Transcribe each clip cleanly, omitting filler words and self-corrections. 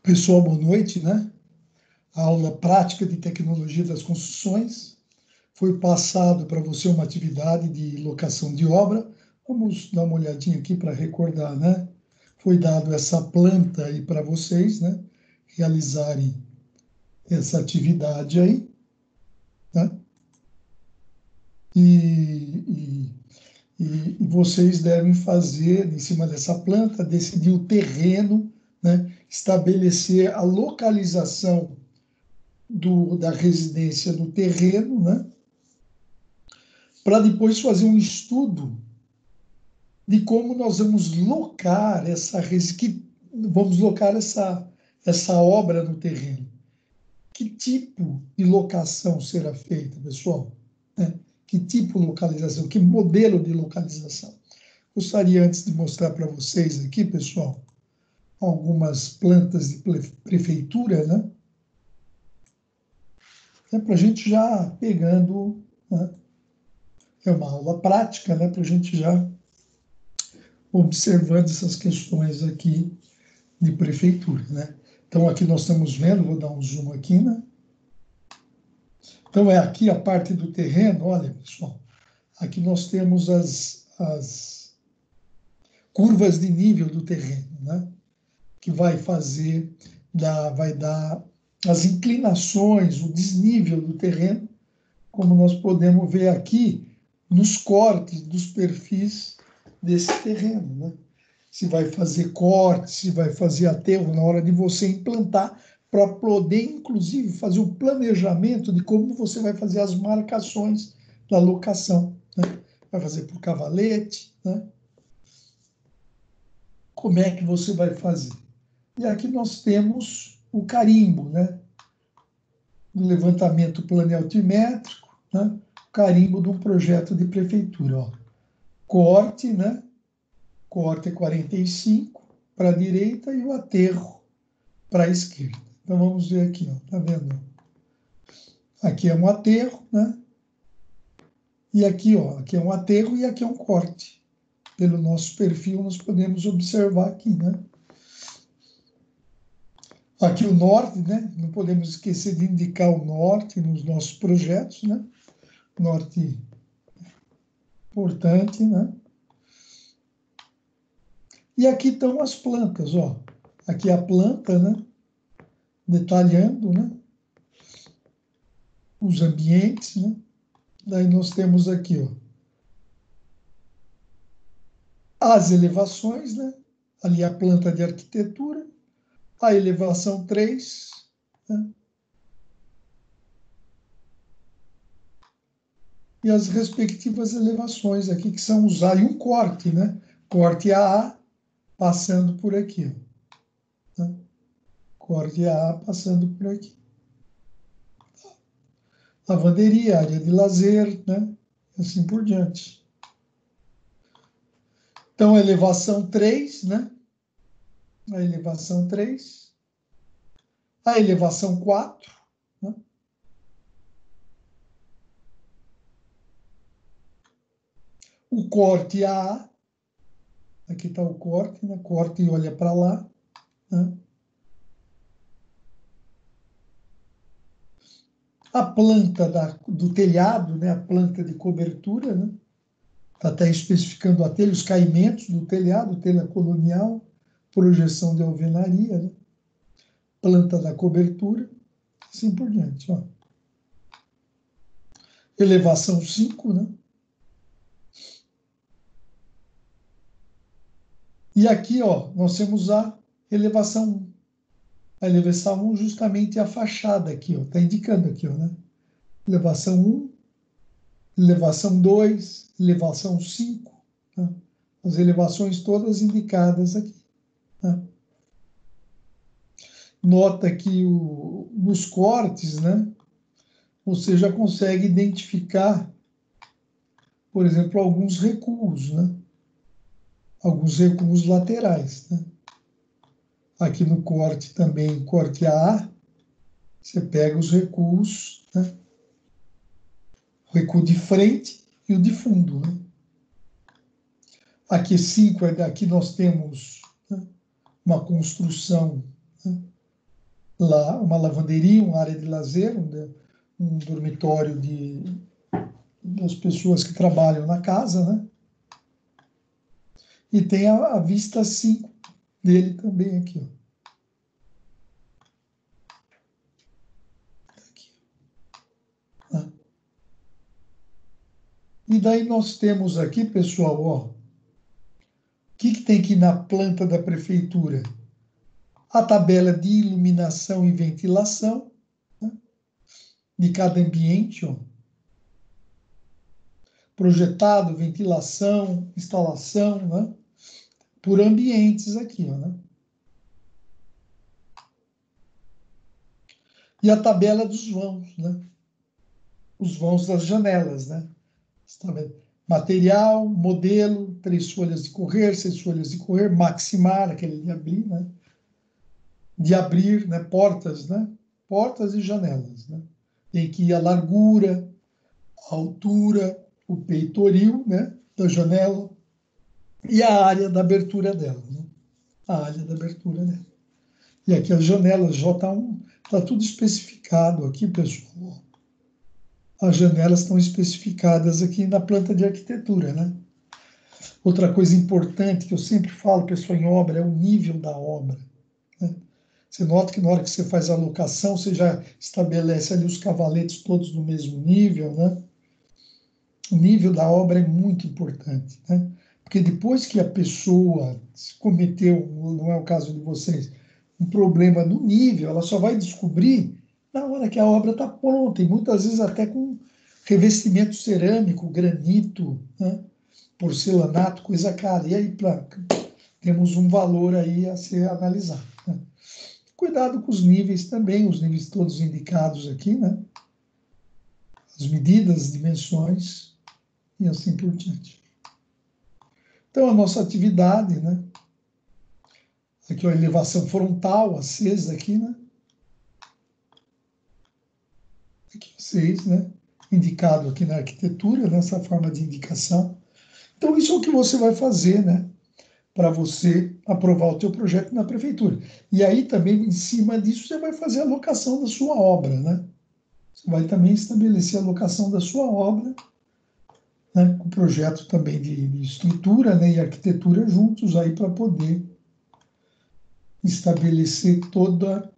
Pessoal, boa noite, né? A aula prática de tecnologia das construções. Foi passado para você uma atividade de locação de obra. Vamos dar uma olhadinha aqui para recordar, né? Foi dado essa planta aí para vocês, né? Realizarem essa atividade aí, tá? E vocês devem fazer, em cima dessa planta, decidir o terreno, né? Estabelecer a localização da residência no terreno, né? Para depois fazer um estudo de como nós vamos locar essa obra no terreno. Que tipo de locação será feita, pessoal? Né? Que tipo de localização? Que modelo de localização? Gostaria, antes de mostrar para vocês aqui, pessoal, algumas plantas de prefeitura, né? É para a gente já pegando, né? É uma aula prática, né? Para a gente já observando essas questões aqui de prefeitura, né? Então, aqui nós estamos vendo, vou dar um zoom aqui, né? Então, é aqui a parte do terreno, olha, pessoal, aqui nós temos as curvas de nível do terreno, né? Que vai dar as inclinações, o desnível do terreno, como nós podemos ver aqui nos cortes dos perfis desse terreno, né? Se vai fazer corte, se vai fazer aterro na hora de você implantar, para poder, inclusive, fazer o planejamento de como você vai fazer as marcações da locação, né? Vai fazer por cavalete, né? Como é que você vai fazer? E aqui nós temos o carimbo, né? Do levantamento planealtimétrico, né? O carimbo de um projeto de prefeitura, ó. Corte, né? Corte é 45 para a direita e o aterro para a esquerda. Então vamos ver aqui, ó, tá vendo? Aqui é um aterro, né? E aqui, ó, aqui é um aterro e aqui é um corte. Pelo nosso perfil nós podemos observar aqui, né? Aqui o norte, né? Não podemos esquecer de indicar o norte nos nossos projetos, né? Norte importante, né? E aqui estão as plantas, ó. Aqui a planta, né? Detalhando, né? Os ambientes, né? Daí nós temos aqui, ó, as elevações, né? Ali a planta de arquitetura, a elevação 3, né? E as respectivas elevações aqui, que são usar e um corte, né? Corte AA passando por aqui, ó, né? Corte AA passando por aqui. Lavanderia, área de lazer, né? Assim por diante. Então, a elevação 3, né? A elevação 3. A elevação 4, né? O corte AA. Aqui está o corte, né? Corte e olha para lá, né? A planta do telhado, né? A planta de cobertura, né? Está até especificando a telha, os caimentos do telhado, telha colonial, projeção de alvenaria, né? Planta da cobertura, assim por diante, ó. Elevação 5, né? E aqui, ó, nós temos a elevação 1. A elevação 1 justamente é a fachada aqui, ó. Está indicando aqui, ó, né? Elevação 1, elevação 2, elevação 5, né? As elevações todas indicadas aqui, né? Nota que nos cortes, né? Você já consegue identificar, por exemplo, alguns recuos, né? Alguns recuos laterais, né? Aqui no corte também, corte AA, você pega os recuos, né? O recuo de frente e o de fundo, né? Aqui 5, aqui nós temos, né, uma construção, né, lá uma lavanderia, uma área de lazer, um dormitório das pessoas que trabalham na casa, né? E tem a vista 5 dele também aqui, ó. Aqui, tá? E daí nós temos aqui, pessoal, ó, o que tem aqui na planta da prefeitura? A tabela de iluminação e ventilação, né, de cada ambiente, ó. Projetado, ventilação, instalação, né, por ambientes aqui, ó, né? E a tabela dos vãos, né? Os vãos das janelas, né? Está vendo? Material, modelo, 3 folhas de correr, 6 folhas de correr, maximar, aquele de abrir, né? De abrir, né? Portas, né? Portas e janelas, né? Tem que ir a largura, a altura, o peitoril, né? Da janela e a área da abertura dela, né? A área da abertura dela. E aqui as janelas, J1, está tudo especificado aqui, pessoal. As janelas estão especificadas aqui na planta de arquitetura, né? Outra coisa importante que eu sempre falo, pessoal, em obra, é o nível da obra, né? Você nota que na hora que você faz a locação, você já estabelece ali os cavaletes todos no mesmo nível, né? O nível da obra é muito importante, né? Porque depois que a pessoa cometeu, não é o caso de vocês, um problema no nível, ela só vai descobrir na hora que a obra está pronta, e muitas vezes até com revestimento cerâmico, granito, né? Porcelanato, coisa cara. E aí, temos um valor aí a ser analisado, né? Cuidado com os níveis também, os níveis todos indicados aqui, né? As medidas, as dimensões e assim por diante. Então, a nossa atividade, né? Aqui a elevação frontal, acesa aqui, né? Aqui 6, né? Indicado aqui na arquitetura, nessa forma de indicação. Então, isso é o que você vai fazer, né? Para você aprovar o teu projeto na prefeitura. E aí também, em cima disso, você vai fazer a locação da sua obra, né? Você vai também estabelecer a locação da sua obra, né? Com o projeto também de estrutura, né? E arquitetura juntos aí para poder estabelecer toda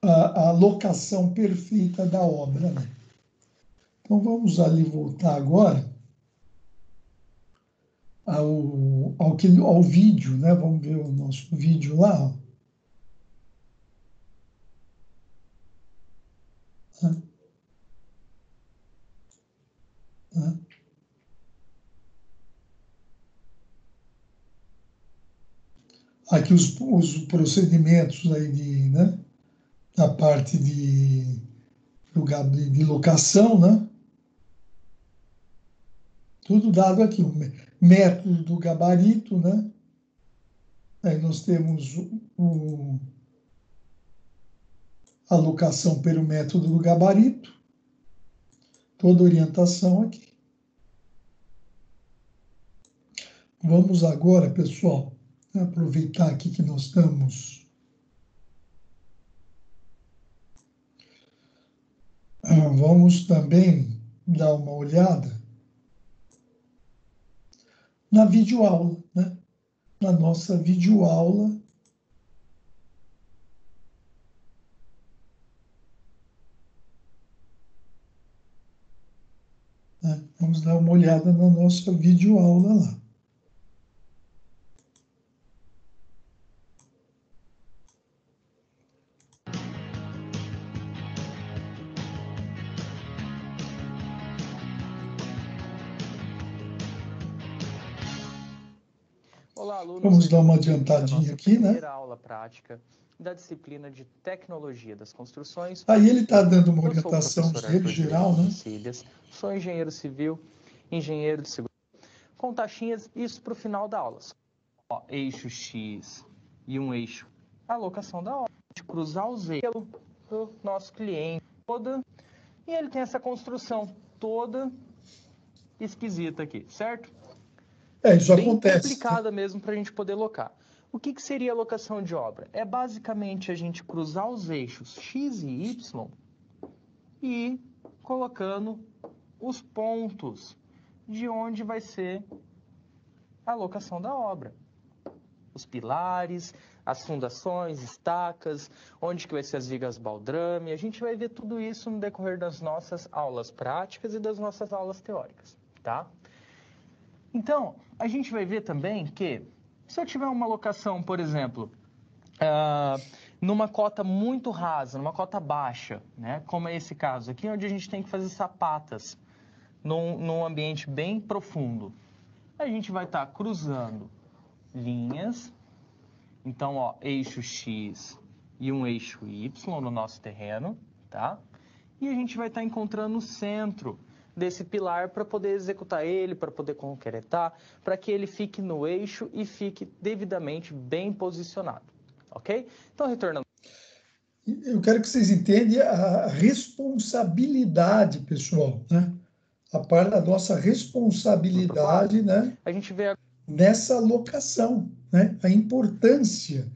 a locação perfeita da obra, né? Então vamos ali voltar agora ao vídeo, né? Vamos ver o nosso vídeo lá, ó. Né? Aqui os procedimentos aí né? Da parte de locação, né? Tudo dado aqui, o método do gabarito, né? Aí nós temos a locação pelo método do gabarito, toda orientação aqui. Vamos agora, pessoal, aproveitar aqui que nós estamos. Vamos também dar uma olhada na videoaula, né? Na nossa videoaula. Né? Vamos dar uma olhada na nossa videoaula lá. Olá, alunos. Vamos dar uma adiantadinha aqui, né? Primeira aula prática da disciplina de Tecnologia das Construções. Aí ele está dando uma Eu sou o orientação professor Arthur geral, né? Cecílias, sou engenheiro civil, engenheiro de segurança. Com taxinhas, isso para o final da aula. Ó, eixo X e um eixo. A alocação da obra. De cruzar os eixos do nosso cliente toda. E ele tem essa construção toda esquisita aqui, certo? Isso Bem acontece. complicada mesmo para a gente poder locar. O que seria a locação de obra? É basicamente a gente cruzar os eixos X e Y e ir colocando os pontos de onde vai ser a locação da obra. Os pilares, as fundações, estacas, onde que vai ser as vigas baldrame. A gente vai ver tudo isso no decorrer das nossas aulas práticas e das nossas aulas teóricas, tá? Então, a gente vai ver também que, se eu tiver uma locação, por exemplo, numa cota muito rasa, numa cota baixa, né? Como é esse caso aqui, onde a gente tem que fazer sapatas num ambiente bem profundo. A gente vai estar cruzando linhas. Então, ó, eixo X e um eixo Y no nosso terreno, tá? E a gente vai estar encontrando o centro desse pilar para poder executar ele, para poder concretar, para que ele fique no eixo e fique devidamente bem posicionado, ok? Então, retornando. Eu quero que vocês entendam a responsabilidade, pessoal, né? A parte da nossa responsabilidade, né? A gente vê nessa locação, né? A importância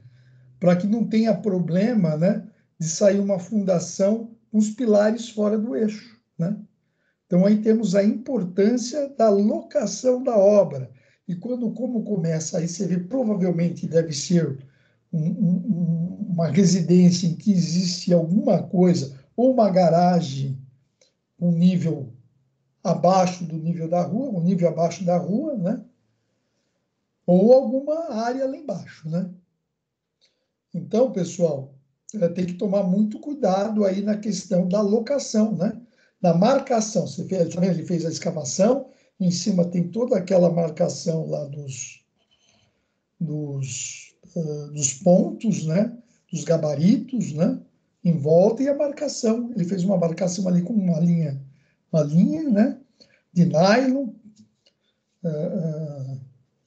para que não tenha problema, né? De sair uma fundação com os pilares fora do eixo, né? Então aí temos a importância da locação da obra. E como começa, aí você vê, provavelmente deve ser uma residência em que existe alguma coisa, ou uma garagem, um nível abaixo do nível da rua, um nível abaixo da rua, né? Ou alguma área lá embaixo, né? Então, pessoal, tem que tomar muito cuidado aí na questão da locação, né? Na marcação. Você vê, tá vendo? Ele fez a escavação, em cima tem toda aquela marcação lá dos pontos, né? Dos gabaritos, né? Em volta e a marcação. Ele fez uma marcação ali com uma linha, né? De nylon,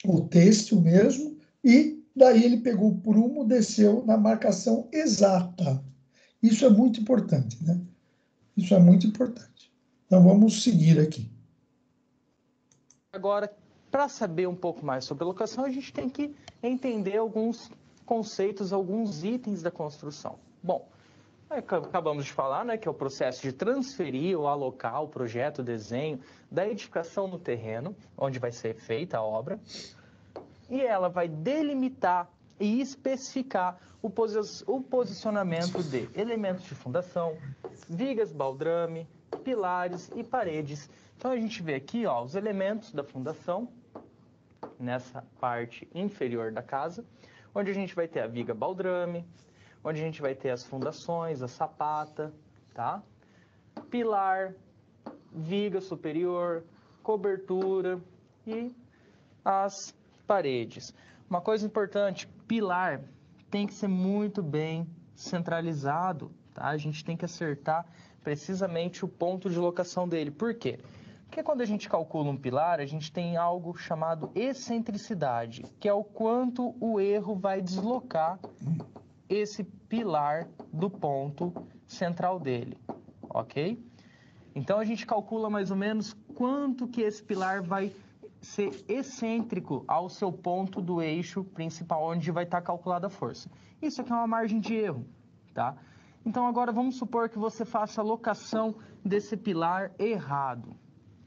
ou têxtil mesmo, e daí ele pegou o prumo, desceu na marcação exata. Isso é muito importante, né? Isso é muito importante. Então vamos seguir aqui. agora, para saber um pouco mais sobre a locação, a gente tem que entender alguns conceitos, alguns itens da construção. Bom, acabamos de falar, né, que é o processo de transferir ou alocar o projeto, o desenho da edificação no terreno, onde vai ser feita a obra, e ela vai delimitar e especificar o posicionamento de elementos de fundação, vigas baldrame, pilares e paredes. Então a gente vê aqui, ó, os elementos da fundação, nessa parte inferior da casa, onde a gente vai ter a viga baldrame, onde a gente vai ter as fundações, a sapata, tá? Pilar, viga superior, cobertura e as paredes. Uma coisa importante, pilar tem que ser muito bem centralizado, tá? A gente tem que acertar precisamente o ponto de locação dele. Por quê? Porque quando a gente calcula um pilar, a gente tem algo chamado excentricidade, que é o quanto o erro vai deslocar esse pilar do ponto central dele, ok? Então a gente calcula mais ou menos quanto que esse pilar vai ser excêntrico ao seu ponto do eixo principal, onde vai estar calculada a força. Isso aqui é uma margem de erro, tá? Então agora vamos supor que você faça a locação desse pilar errado,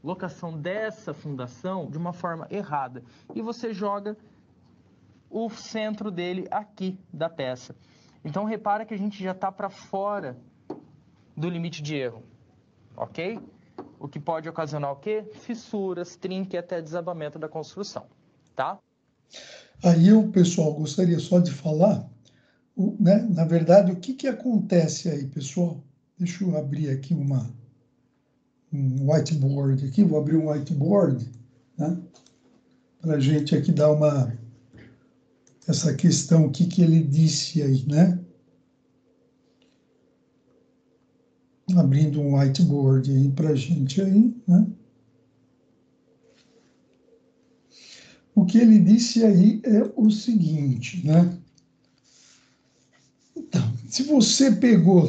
locação dessa fundação de uma forma errada, e você joga o centro dele aqui da peça. Então repara que a gente já está para fora do limite de erro, ok? O que pode ocasionar o quê? Fissuras, trinque e até desabamento da construção, tá? Aí eu, pessoal, gostaria só de falar, né, na verdade, o que acontece aí, pessoal? Deixa eu abrir aqui um whiteboard aqui, vou abrir um whiteboard, né, para a gente aqui dar essa questão, o que ele disse aí, né? Abrindo um whiteboard aí para a gente aí, né? O que ele disse aí é o seguinte, né? Então, se você pegou,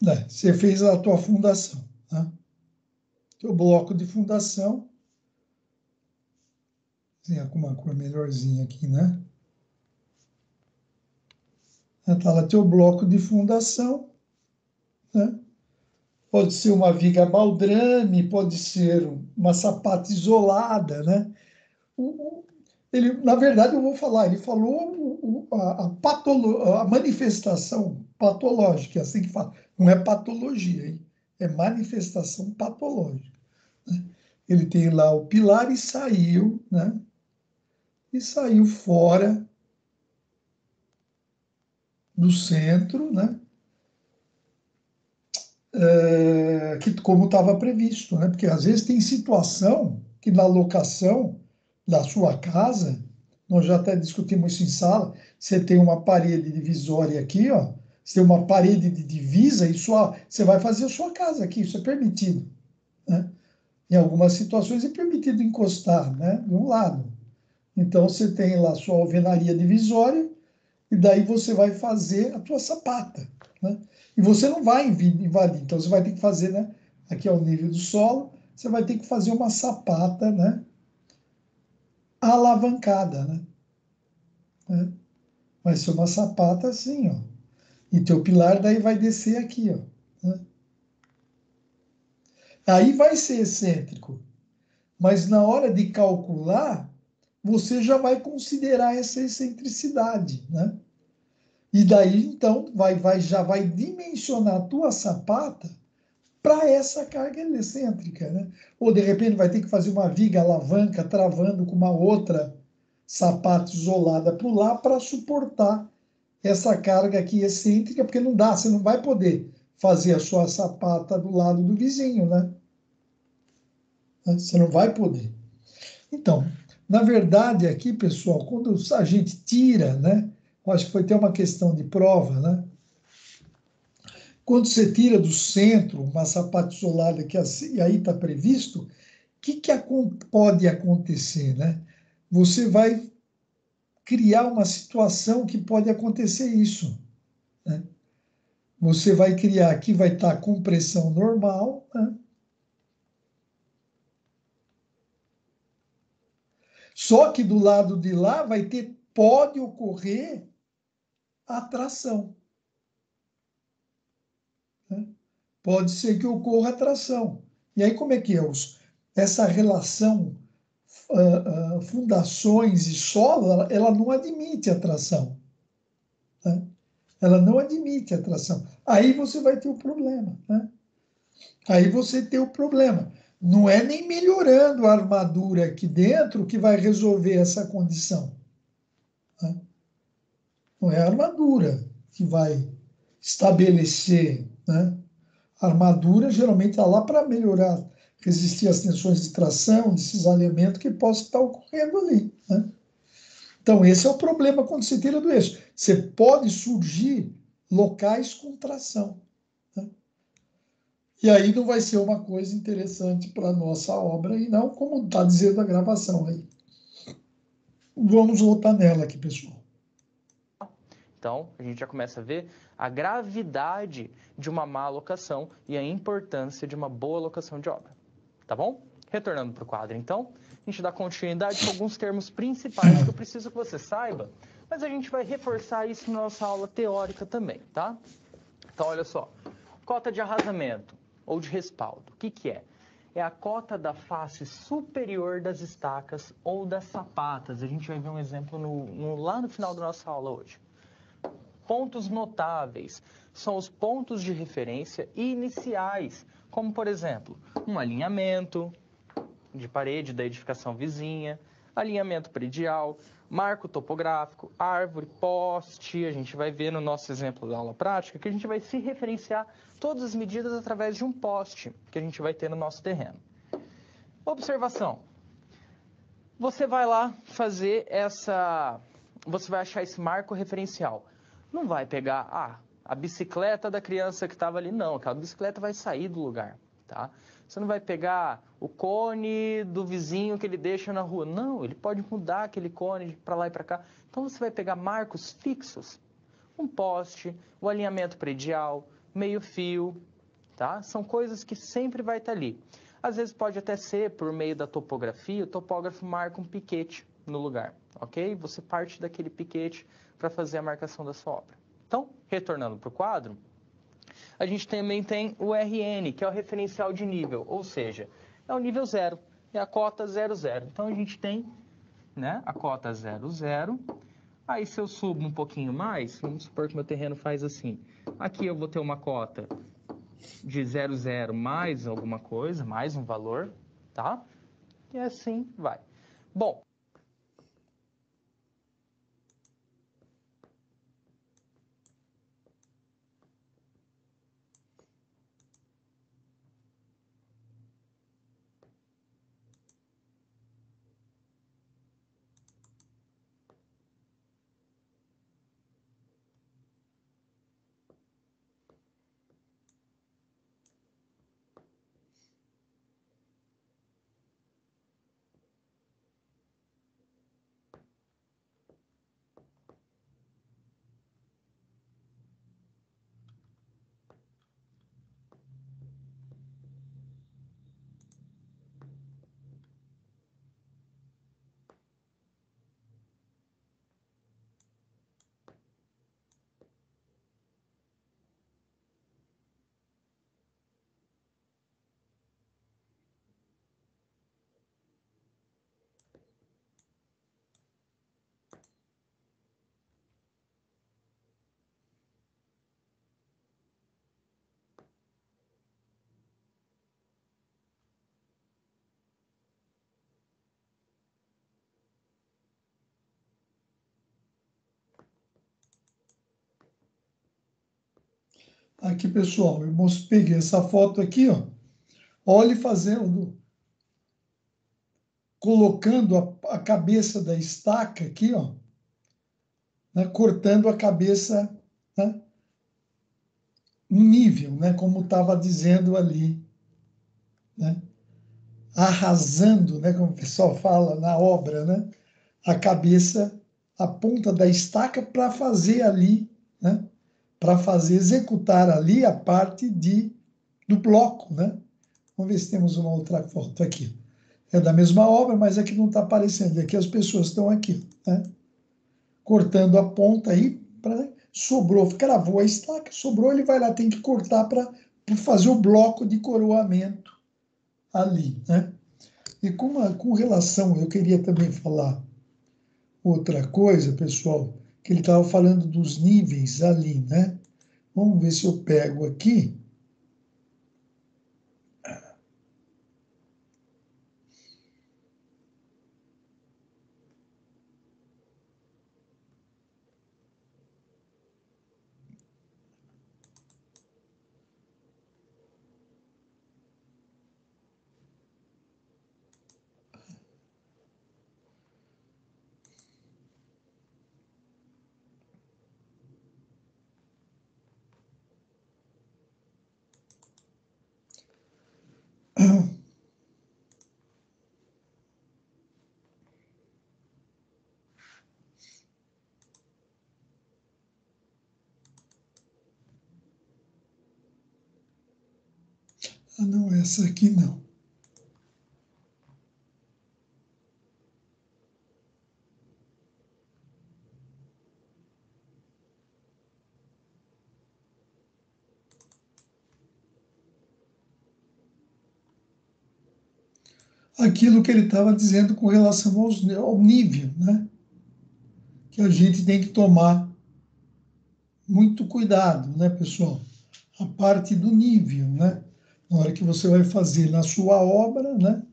né, você fez a tua fundação, né? Teu bloco de fundação, com uma cor melhorzinha aqui, né? Está lá teu bloco de fundação, né? Pode ser uma viga baldrame, pode ser uma sapata isolada, né? Ele, na verdade, eu vou falar, ele falou a manifestação patológica, é assim que fala. Não é patologia, hein? É manifestação patológica. Né? Ele tem lá o pilar e saiu, né? E saiu fora do centro, né? Que, como estava previsto, né? Porque às vezes tem situação que na locação da sua casa, nós já até discutimos isso em sala, você tem uma parede divisória aqui, ó, você tem uma parede de divisa e você vai fazer a sua casa aqui, isso é permitido, né? Em algumas situações é permitido encostar, né? De um lado. Então você tem lá a sua alvenaria divisória e daí você vai fazer a tua sapata, né? E você não vai invadir, então você vai ter que fazer, né? Aqui é o nível do solo, você vai ter que fazer uma sapata, né? Alavancada, né? Vai ser uma sapata assim, ó. E teu pilar daí vai descer aqui, ó. Né? Aí vai ser excêntrico, mas na hora de calcular, você já vai considerar essa excentricidade, né? E daí, então, já vai dimensionar a tua sapata para essa carga excêntrica, né? Ou, de repente, vai ter que fazer uma viga alavanca travando com uma outra sapata isolada por lá para suportar essa carga aqui excêntrica, porque não dá, você não vai poder fazer a sua sapata do lado do vizinho, né? Você não vai poder. Então, na verdade, aqui, pessoal, quando a gente tira, né? Eu acho que foi até uma questão de prova, né? Quando você tira do centro uma sapata isolada que e aí está previsto, o que pode acontecer, né? Você vai criar uma situação que pode acontecer isso, né? Você vai criar, aqui vai estar com pressão normal, né? Só que do lado de lá pode ocorrer atração, né? Pode ser que ocorra atração. E aí como é que é? Essa relação fundações e solo, ela não admite atração, né? Ela não admite atração. Aí você vai ter o problema, né? Aí você tem o problema. Não é nem melhorando a armadura aqui dentro que vai resolver essa condição, né? Não é a armadura que vai estabelecer, né? A armadura geralmente está lá para melhorar, resistir às tensões de tração, de cisalhamento que possa estar ocorrendo ali, né? Então, esse é o problema quando você tira do eixo. Você pode surgir locais com tração, né? E aí não vai ser uma coisa interessante para a nossa obra, e não como está dizendo a gravação aí. Vamos voltar nela aqui, pessoal. Então, a gente já começa a ver a gravidade de uma má alocação e a importância de uma boa alocação de obra. Tá bom? Retornando para o quadro, então, a gente dá continuidade com alguns termos principais que eu preciso que você saiba, mas a gente vai reforçar isso na nossa aula teórica também, tá? Então, olha só. Cota de arrasamento ou de respaldo. O que que é? É a cota da face superior das estacas ou das sapatas. A gente vai ver um exemplo lá no final da nossa aula hoje. Pontos notáveis são os pontos de referência iniciais, como, por exemplo, um alinhamento de parede da edificação vizinha, alinhamento predial, marco topográfico, árvore, poste. A gente vai ver no nosso exemplo da aula prática que a gente vai se referenciar todas as medidas através de um poste que a gente vai ter no nosso terreno. Observação. Você vai lá fazer você vai achar esse marco referencial. Não vai pegar a bicicleta da criança que estava ali, não. Aquela bicicleta vai sair do lugar, tá? Você não vai pegar o cone do vizinho que ele deixa na rua. Não, ele pode mudar aquele cone para lá e para cá. Então você vai pegar marcos fixos. Um poste, o alinhamento predial, meio fio, tá? São coisas que sempre vai estar ali. Às vezes pode até ser por meio da topografia, o topógrafo marca um piquete no lugar, ok? Você parte daquele piquete para fazer a marcação da sua obra. Então, retornando para o quadro, a gente também tem o RN, que é o referencial de nível, ou seja, é o nível 0, é a cota 00. Então, a gente tem, né, a cota 00. Aí, se eu subo um pouquinho mais, vamos supor que meu terreno faz assim. Aqui eu vou ter uma cota de 00 mais alguma coisa, mais um valor, tá? E assim vai. Bom, Aqui, pessoal, eu peguei essa foto aqui, ó. Olhe fazendo, colocando a cabeça da estaca aqui, ó, né, cortando a cabeça, né, no nível, né, como estava dizendo ali, né, arrasando, né, como o pessoal fala na obra, né, a cabeça, a ponta da estaca para fazer ali, né, para fazer executar ali a parte do bloco, né? Vamos ver se temos uma outra foto aqui. É da mesma obra, mas aqui não está aparecendo. Aqui as pessoas estão aqui, né? Cortando a ponta aí, sobrou, cravou a estaca, sobrou, ele vai lá, tem que cortar para fazer o bloco de coroamento ali, né? E com relação, eu queria também falar outra coisa, pessoal, que ele estava falando dos níveis ali, né? Vamos ver se eu pego aqui. Ah, não, essa aqui não. Aquilo que ele estava dizendo com relação ao nível, né? Que a gente tem que tomar muito cuidado, né, pessoal? A parte do nível, né? Na hora que você vai fazer na sua obra, né?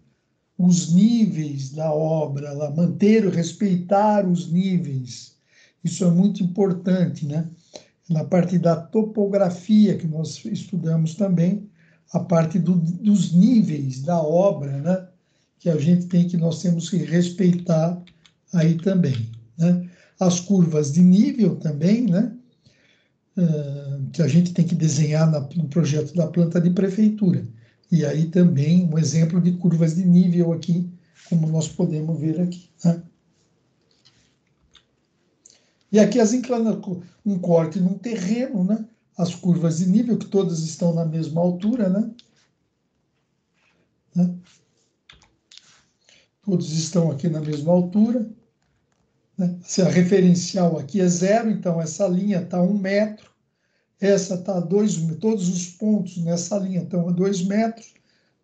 Os níveis da obra, lá, manter, respeitar os níveis. Isso é muito importante, né? Na parte da topografia, que nós estudamos também, a parte dos níveis da obra, né? Que a gente tem que, nós temos que respeitar aí também, né? As curvas de nível também, né? Que a gente tem que desenhar no projeto da planta de prefeitura. E aí também um exemplo de curvas de nível aqui, como nós podemos ver aqui, né? E aqui um corte num terreno, né? As curvas de nível, que todas estão na mesma altura, né? Todos estão aqui na mesma altura. né? Se a referencial aqui é 0, então essa linha está a 1 metro, essa está a 2 metros, todos os pontos nessa linha estão a 2 metros,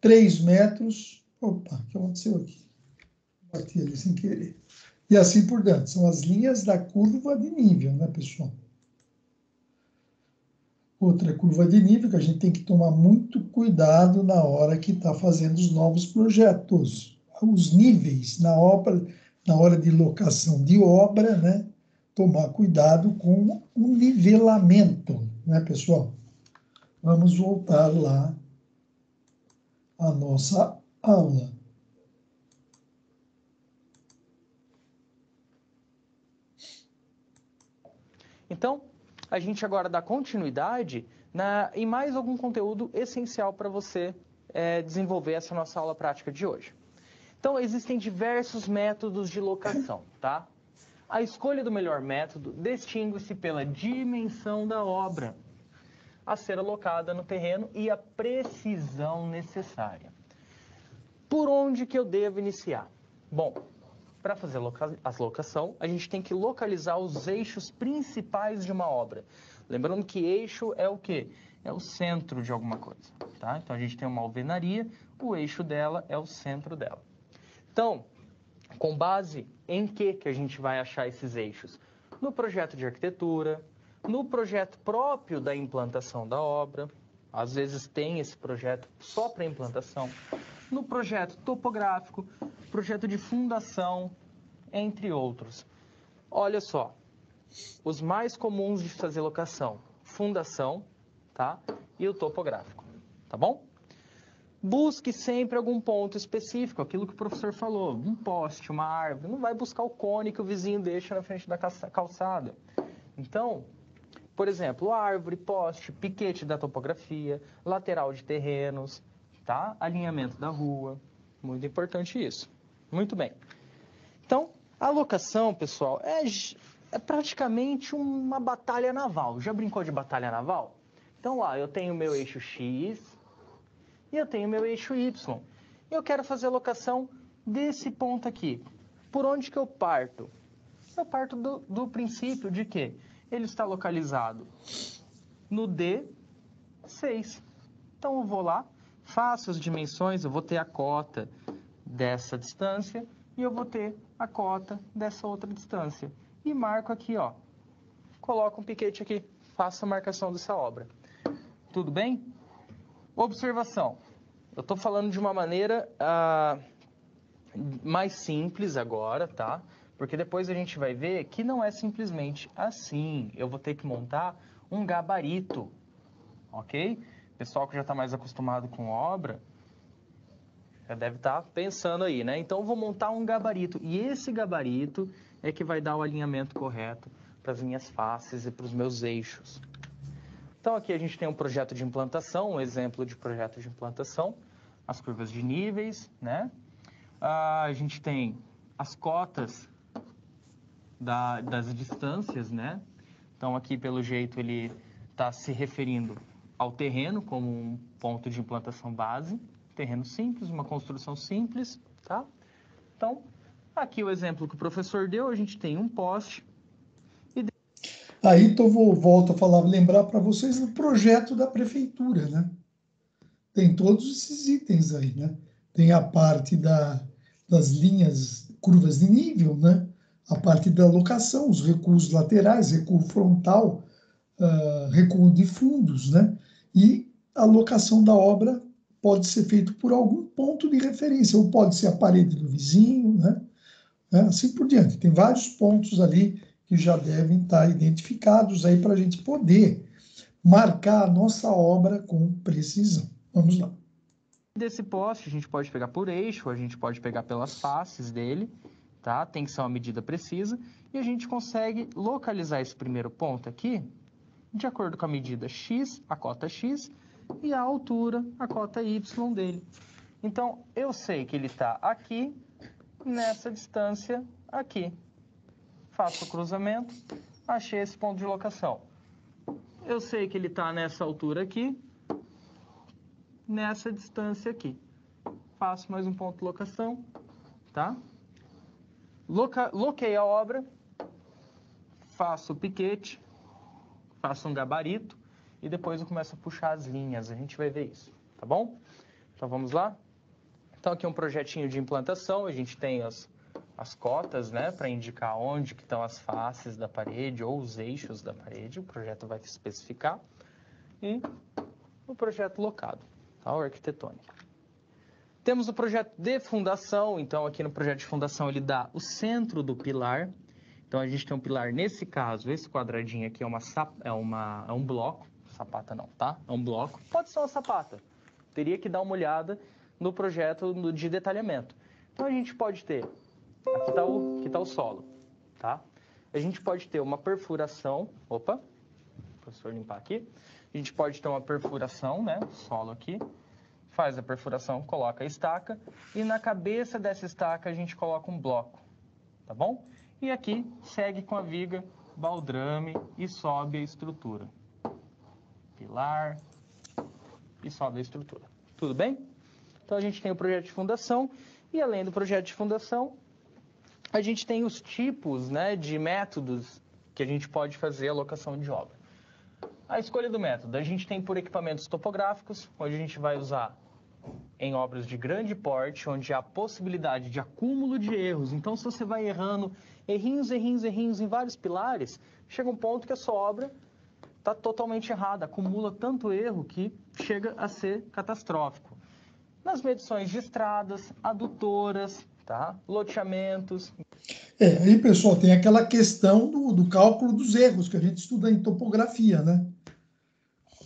3 metros. Opa, o que aconteceu aqui? Bati ali sem querer. E assim por diante. São as linhas da curva de nível, né, pessoal? Outra curva de nível que a gente tem que tomar muito cuidado na hora que está fazendo os novos projetos. Os níveis na hora de locação de obra, né? Tomar cuidado com o nivelamento, né, pessoal? Vamos voltar lá à nossa aula. Então, a gente agora dá continuidade em mais algum conteúdo essencial para você desenvolver essa nossa aula prática de hoje. Então, existem diversos métodos de locação, tá? A escolha do melhor método distingue-se pela dimensão da obra a ser alocada no terreno e a precisão necessária. Por onde que eu devo iniciar? Bom, para fazer a locação, a gente tem que localizar os eixos principais de uma obra. Lembrando que eixo é o quê? É o centro de alguma coisa, tá? Então, a gente tem uma alvenaria, o eixo dela é o centro dela. Então, com base em que a gente vai achar esses eixos? No projeto de arquitetura, no projeto próprio da implantação da obra, às vezes tem esse projeto só para implantação, no projeto topográfico, projeto de fundação, entre outros. Olha só, os mais comuns de fazer locação, fundação, tá? E o topográfico, tá bom? Busque sempre algum ponto específico, aquilo que o professor falou, um poste, uma árvore, não vai buscar o cone que o vizinho deixa na frente da calçada. Então, por exemplo, árvore, poste, piquete da topografia, lateral de terrenos, tá? Alinhamento da rua, muito importante isso. Muito bem. Então, a locação, pessoal, é praticamente uma batalha naval. Já brincou de batalha naval? Então, lá, eu tenho o meu eixo X e eu tenho o meu eixo Y. Eu quero fazer a locação desse ponto aqui. Por onde que eu parto? Eu parto do princípio de que ele está localizado no D6. Então, eu vou lá, faço as dimensões, eu vou ter a cota dessa distância e eu vou ter a cota dessa outra distância. E marco aqui, ó, coloco um piquete aqui, faço a marcação dessa obra. Tudo bem? Observação. Eu estou falando de uma maneira mais simples agora, tá? Porque depois a gente vai ver que não é simplesmente assim. Eu vou ter que montar um gabarito, ok? Pessoal que já está mais acostumado com obra, já deve estar pensando aí, né? Então, eu vou montar um gabarito. E esse gabarito é que vai dar o alinhamento correto para as minhas faces e para os meus eixos. Então, aqui a gente tem um projeto de implantação, um exemplo de projeto de implantação, as curvas de níveis, né? A gente tem as cotas das distâncias, né? Então, aqui, pelo jeito, ele está se referindo ao terreno como um ponto de implantação base. Terreno simples, uma construção simples, tá? Então, aqui o exemplo que o professor deu, a gente tem um poste. Aí então volto a falar, lembrar para vocês do projeto da prefeitura, né? Tem todos esses itens aí, né? Tem a parte das linhas, curvas de nível, né? A parte da locação, os recuos laterais, recuo frontal, recuo de fundos, né? E a locação da obra pode ser feito por algum ponto de referência, ou pode ser a parede do vizinho, né? Assim por diante. Tem vários pontos ali que já devem estar identificados aí para a gente poder marcar a nossa obra com precisão. Vamos lá. Desse poste, a gente pode pegar por eixo, a gente pode pegar pelas faces dele, tá? Tem que ser uma medida precisa. E a gente consegue localizar esse primeiro ponto aqui, de acordo com a medida X, a cota X, e a altura, a cota Y dele. Então, eu sei que ele está aqui, nessa distância aqui. Faço o cruzamento, achei esse ponto de locação. Eu sei que ele está nessa altura aqui, nessa distância aqui. Faço mais um ponto de locação, tá? Loquei a obra, faço o piquete, faço um gabarito e depois eu começo a puxar as linhas. A gente vai ver isso, tá bom? Então vamos lá? Então aqui é um projetinho de implantação, a gente tem as cotas, né, para indicar onde que estão as faces da parede ou os eixos da parede, o projeto vai especificar. E o projeto locado, tá? O arquitetônico. Temos o projeto de fundação, então aqui no projeto de fundação ele dá o centro do pilar. Então a gente tem um pilar, nesse caso, esse quadradinho aqui é um bloco, sapata não, tá? É um bloco, pode ser uma sapata. Teria que dar uma olhada no projeto de detalhamento. Então a gente pode ter, aqui tá o solo, tá? A gente pode ter uma perfuração, opa, professor limpar aqui. A gente pode ter uma perfuração, né, solo aqui. Faz a perfuração, coloca a estaca e na cabeça dessa estaca a gente coloca um bloco, tá bom? E aqui segue com a viga, baldrame e sobe a estrutura. Pilar e sobe a estrutura. Tudo bem? Então a gente tem o projeto de fundação e além do projeto de fundação, a gente tem os tipos, né, de métodos que a gente pode fazer a locação de obra. A escolha do método, a gente tem por equipamentos topográficos, onde a gente vai usar em obras de grande porte, onde há possibilidade de acúmulo de erros. Então, se você vai errando errinhos em vários pilares, chega um ponto que a sua obra está totalmente errada, acumula tanto erro que chega a ser catastrófico. Nas medições de estradas, adutoras, tá? Loteamentos. Aí, pessoal, tem aquela questão do cálculo dos erros que a gente estuda em topografia, né?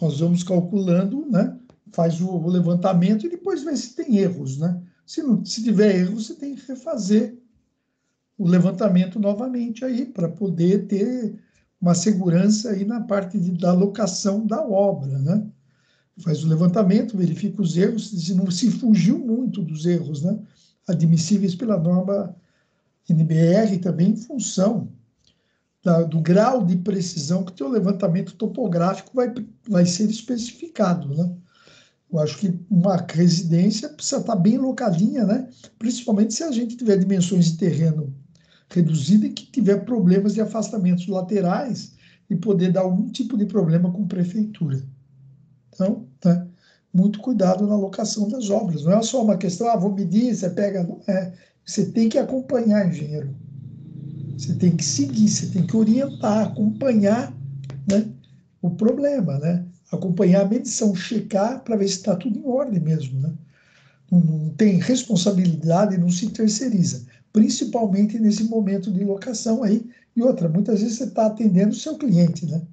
Nós vamos calculando, né? Faz o levantamento e depois vê se tem erros, né? Se tiver erros, você tem que refazer o levantamento novamente aí para poder ter uma segurança aí na parte da alocação da obra, né? Faz o levantamento, verifica os erros, se não se fugiu muito dos erros, né? Admissíveis pela norma NBR também em função do grau de precisão que o teu levantamento topográfico vai ser especificado, né? Eu acho que uma residência precisa estar bem locadinha, né? Principalmente se a gente tiver dimensões de terreno reduzida e que tiver problemas de afastamentos laterais e poder dar algum tipo de problema com prefeitura. Então, né, muito cuidado na locação das obras. Não é só uma questão, vou medir, você pega. Não é. Você tem que acompanhar, engenheiro. Você tem que seguir, você tem que orientar, acompanhar, né, o problema, né? Acompanhar a medição, checar para ver se está tudo em ordem mesmo, né? Não tem responsabilidade, não se terceiriza, principalmente nesse momento de locação aí. E outra, muitas vezes você está atendendo o seu cliente, né?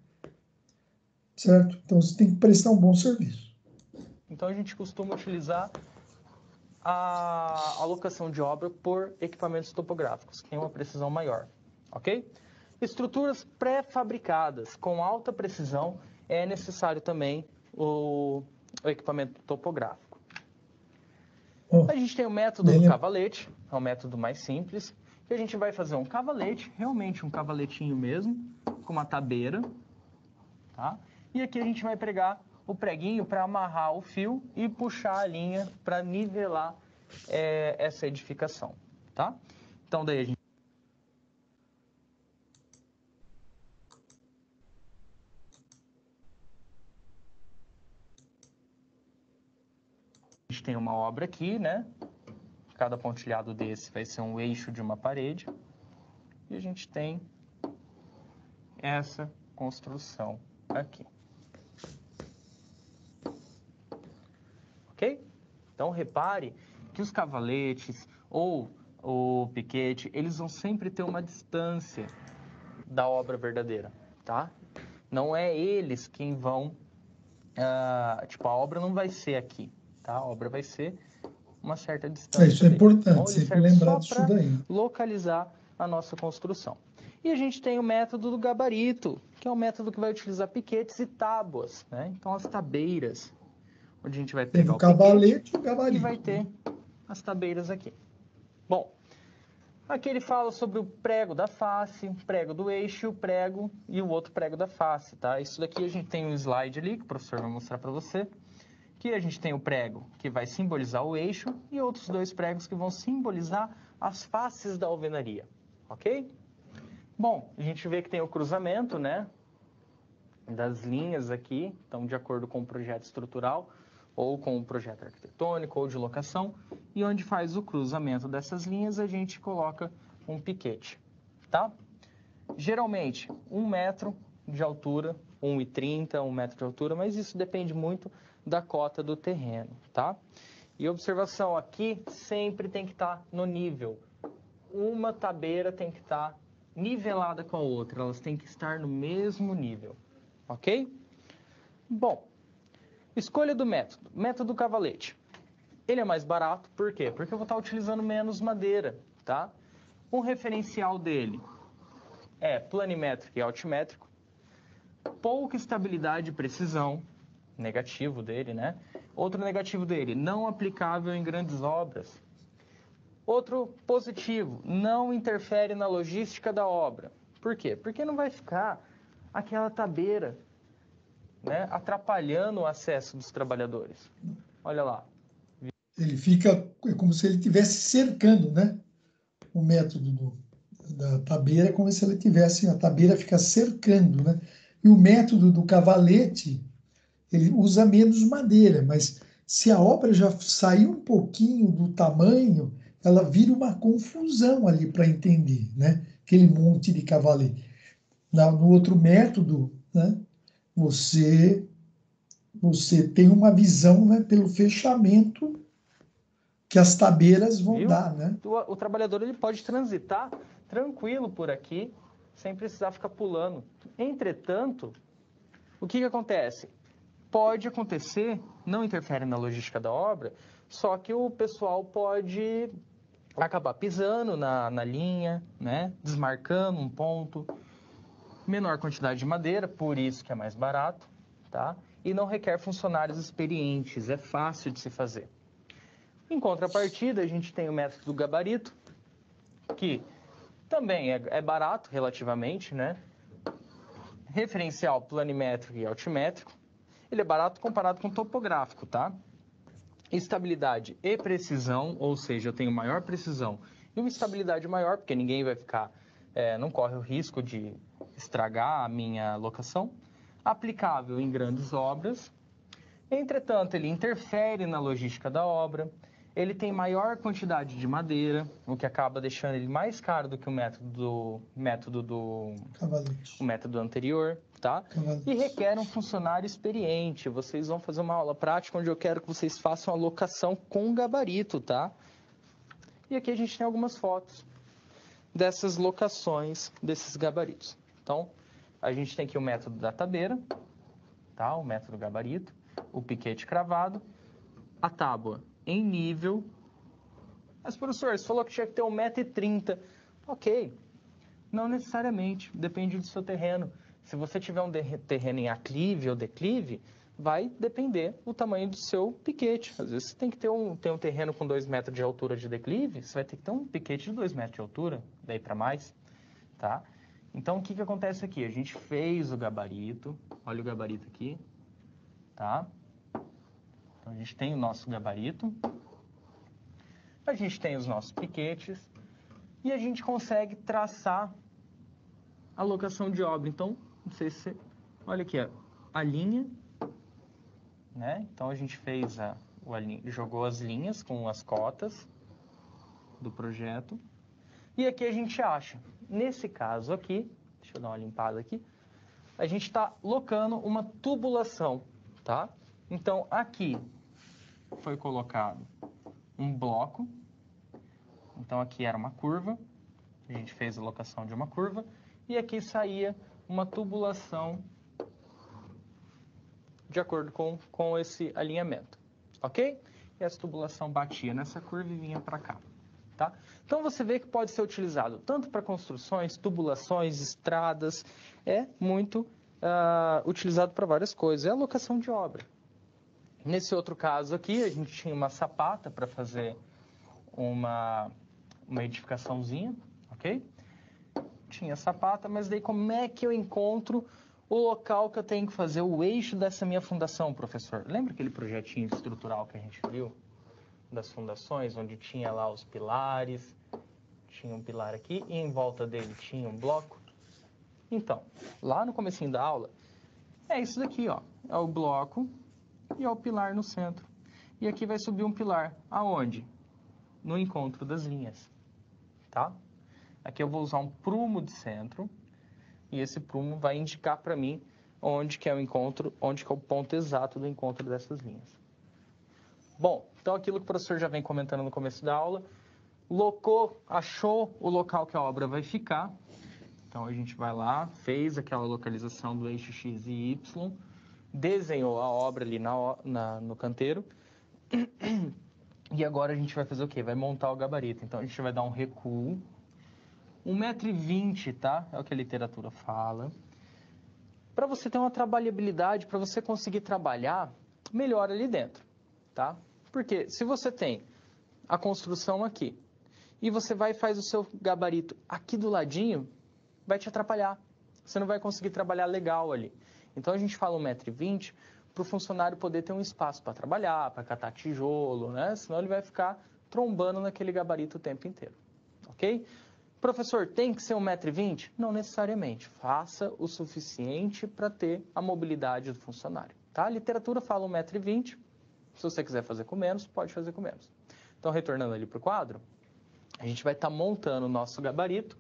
Certo? Então você tem que prestar um bom serviço. Então a gente costuma utilizar a alocação de obra por equipamentos topográficos, que tem uma precisão maior, ok? Estruturas pré-fabricadas com alta precisão, é necessário também o equipamento topográfico. A gente tem o método do cavalete, é o método mais simples, que a gente vai fazer um cavalete, realmente um cavaletinho mesmo, com uma tabeira, tá? E aqui a gente vai pregar o preguinho para amarrar o fio e puxar a linha para nivelar essa edificação, tá? Então daí a gente tem uma obra aqui, né? Cada pontilhado desse vai ser um eixo de uma parede. E a gente tem essa construção aqui. Ok? Então repare que os cavaletes ou o piquete, eles vão sempre ter uma distância da obra verdadeira, tá? Não é eles quem vão... tipo, a obra não vai ser aqui, tá? A obra vai ser uma certa distância. Isso é importante, então, ele sempre serve lembrar só disso daí. localizar a nossa construção. E a gente tem o método do gabarito, que é um método que vai utilizar piquetes e tábuas, né? Então, as tabeiras, onde a gente vai pegar o cavalete e o gabarito. E vai ter as tabeiras aqui. Bom, aqui ele fala sobre o prego da face, prego do eixo, o prego e o outro prego da face, tá? Isso daqui a gente tem um slide ali, que o professor vai mostrar para você, que a gente tem o prego que vai simbolizar o eixo e outros dois pregos que vão simbolizar as faces da alvenaria, ok? Bom, a gente vê que tem o cruzamento, né, das linhas aqui, então de acordo com o projeto estrutural, ou com o projeto arquitetônico, ou de locação, e onde faz o cruzamento dessas linhas, a gente coloca um piquete, tá? Geralmente, 1 metro de altura, 1,30, 1 metro de altura, mas isso depende muito da cota do terreno, tá? E observação, aqui sempre tem que estar no nível. Uma tabeira tem que estar nivelada com a outra, elas têm que estar no mesmo nível, ok? Bom, escolha do método. Método cavalete. Ele é mais barato, por quê? Porque eu vou estar utilizando menos madeira, tá? Um referencial dele é planimétrico e altimétrico, pouca estabilidade e precisão, negativo dele, né? Outro negativo dele, não aplicável em grandes obras. Outro positivo, não interfere na logística da obra. Por quê? Porque não vai ficar aquela tabeira, né, atrapalhando o acesso dos trabalhadores. Olha lá. Ele fica, é como se ele estivesse cercando, né? O método da tabeira é como se ele tivesse, a tabeira fica cercando, né? E o método do cavalete, ele usa menos madeira, mas se a obra já sair um pouquinho do tamanho, ela vira uma confusão ali para entender, né? Aquele monte de cavalete. No outro método, né? Você, você tem uma visão, né, pelo fechamento que as tabeiras vão Viu? dar, né? O trabalhador ele pode transitar tranquilo por aqui, sem precisar ficar pulando. Entretanto, o que acontece? Pode acontecer, não interfere na logística da obra, só que o pessoal pode acabar pisando na linha, né? Desmarcando um ponto. Menor quantidade de madeira, por isso que é mais barato, tá? E não requer funcionários experientes, é fácil de se fazer. Em contrapartida, a gente tem o método do gabarito, que também é barato relativamente, né? Referencial planimétrico e altimétrico. Ele é barato comparado com topográfico, tá? Estabilidade e precisão, ou seja, eu tenho maior precisão e uma estabilidade maior, porque ninguém vai ficar, não corre o risco de estragar a minha locação. Aplicável em grandes obras. Entretanto, ele interfere na logística da obra. Ele tem maior quantidade de madeira, o que acaba deixando ele mais caro do que o Cavalete. método anterior, tá? Cavalete. E requer um funcionário experiente. Vocês vão fazer uma aula prática onde eu quero que vocês façam a locação com gabarito, tá? E aqui a gente tem algumas fotos dessas locações desses gabaritos. Então, a gente tem aqui o método da tabeira, tá? O método gabarito, o piquete cravado, a tábua em nível. Mas, professor, você falou que tinha que ter 1,30 m. Ok, não necessariamente, depende do seu terreno. Se você tiver um terreno em aclive ou declive, vai depender do tamanho do seu piquete. Às vezes você tem que ter um terreno com 2 metros de altura de declive, você vai ter que ter um piquete de 2 metros de altura, daí para mais, tá? Então, o que acontece aqui? A gente fez o gabarito, olha o gabarito aqui, tá? Então, a gente tem o nosso gabarito, a gente tem os nossos piquetes e a gente consegue traçar a locação de obra. Então, não sei se você... Olha aqui, ó, a linha, né? Então, a gente fez jogou as linhas com as cotas do projeto. E aqui a gente acha, nesse caso aqui, deixa eu dar uma limpada aqui, a gente está locando uma tubulação, tá? Então, aqui foi colocado um bloco. Então, aqui era uma curva. A gente fez a locação de uma curva. E aqui saía uma tubulação de acordo com esse alinhamento, ok? E essa tubulação batia nessa curva e vinha para cá, tá? Então, você vê que pode ser utilizado tanto para construções, tubulações, estradas, é muito utilizado para várias coisas. É a locação de obra. Nesse outro caso aqui, a gente tinha uma sapata para fazer uma edificaçãozinha, ok? Tinha sapata, mas daí como é que eu encontro o local que eu tenho que fazer o eixo dessa minha fundação, professor? Lembra aquele projetinho estrutural que a gente viu das fundações, onde tinha lá os pilares, tinha um pilar aqui e em volta dele tinha um bloco? Então, lá no comecinho da aula, é isso daqui, ó. É o bloco e é o pilar no centro. E aqui vai subir um pilar. Aonde? No encontro das linhas, tá? Aqui eu vou usar um prumo de centro e esse prumo vai indicar para mim onde que é o encontro, onde que é o ponto exato do encontro dessas linhas. Bom, então aquilo que o professor já vem comentando no começo da aula, achou o local que a obra vai ficar. Então a gente vai lá, fez aquela localização do eixo X e Y, desenhou a obra ali no canteiro. E agora a gente vai fazer o quê? Vai montar o gabarito. Então a gente vai dar um recuo. 1,20 m, tá? É o que a literatura fala. Para você ter uma trabalhabilidade, para você conseguir trabalhar melhor ali dentro, tá? Porque se você tem a construção aqui e você vai e faz o seu gabarito aqui do ladinho, vai te atrapalhar. Você não vai conseguir trabalhar legal ali. Então a gente fala 1,20 m para o funcionário poder ter um espaço para trabalhar, para catar tijolo, né? Senão ele vai ficar trombando naquele gabarito o tempo inteiro, ok? Professor, tem que ser 1,20 m? Não necessariamente. Faça o suficiente para ter a mobilidade do funcionário, tá? A literatura fala 1,20 m. Se você quiser fazer com menos, pode fazer com menos. Então, retornando ali para o quadro, a gente vai estar montando o nosso gabarito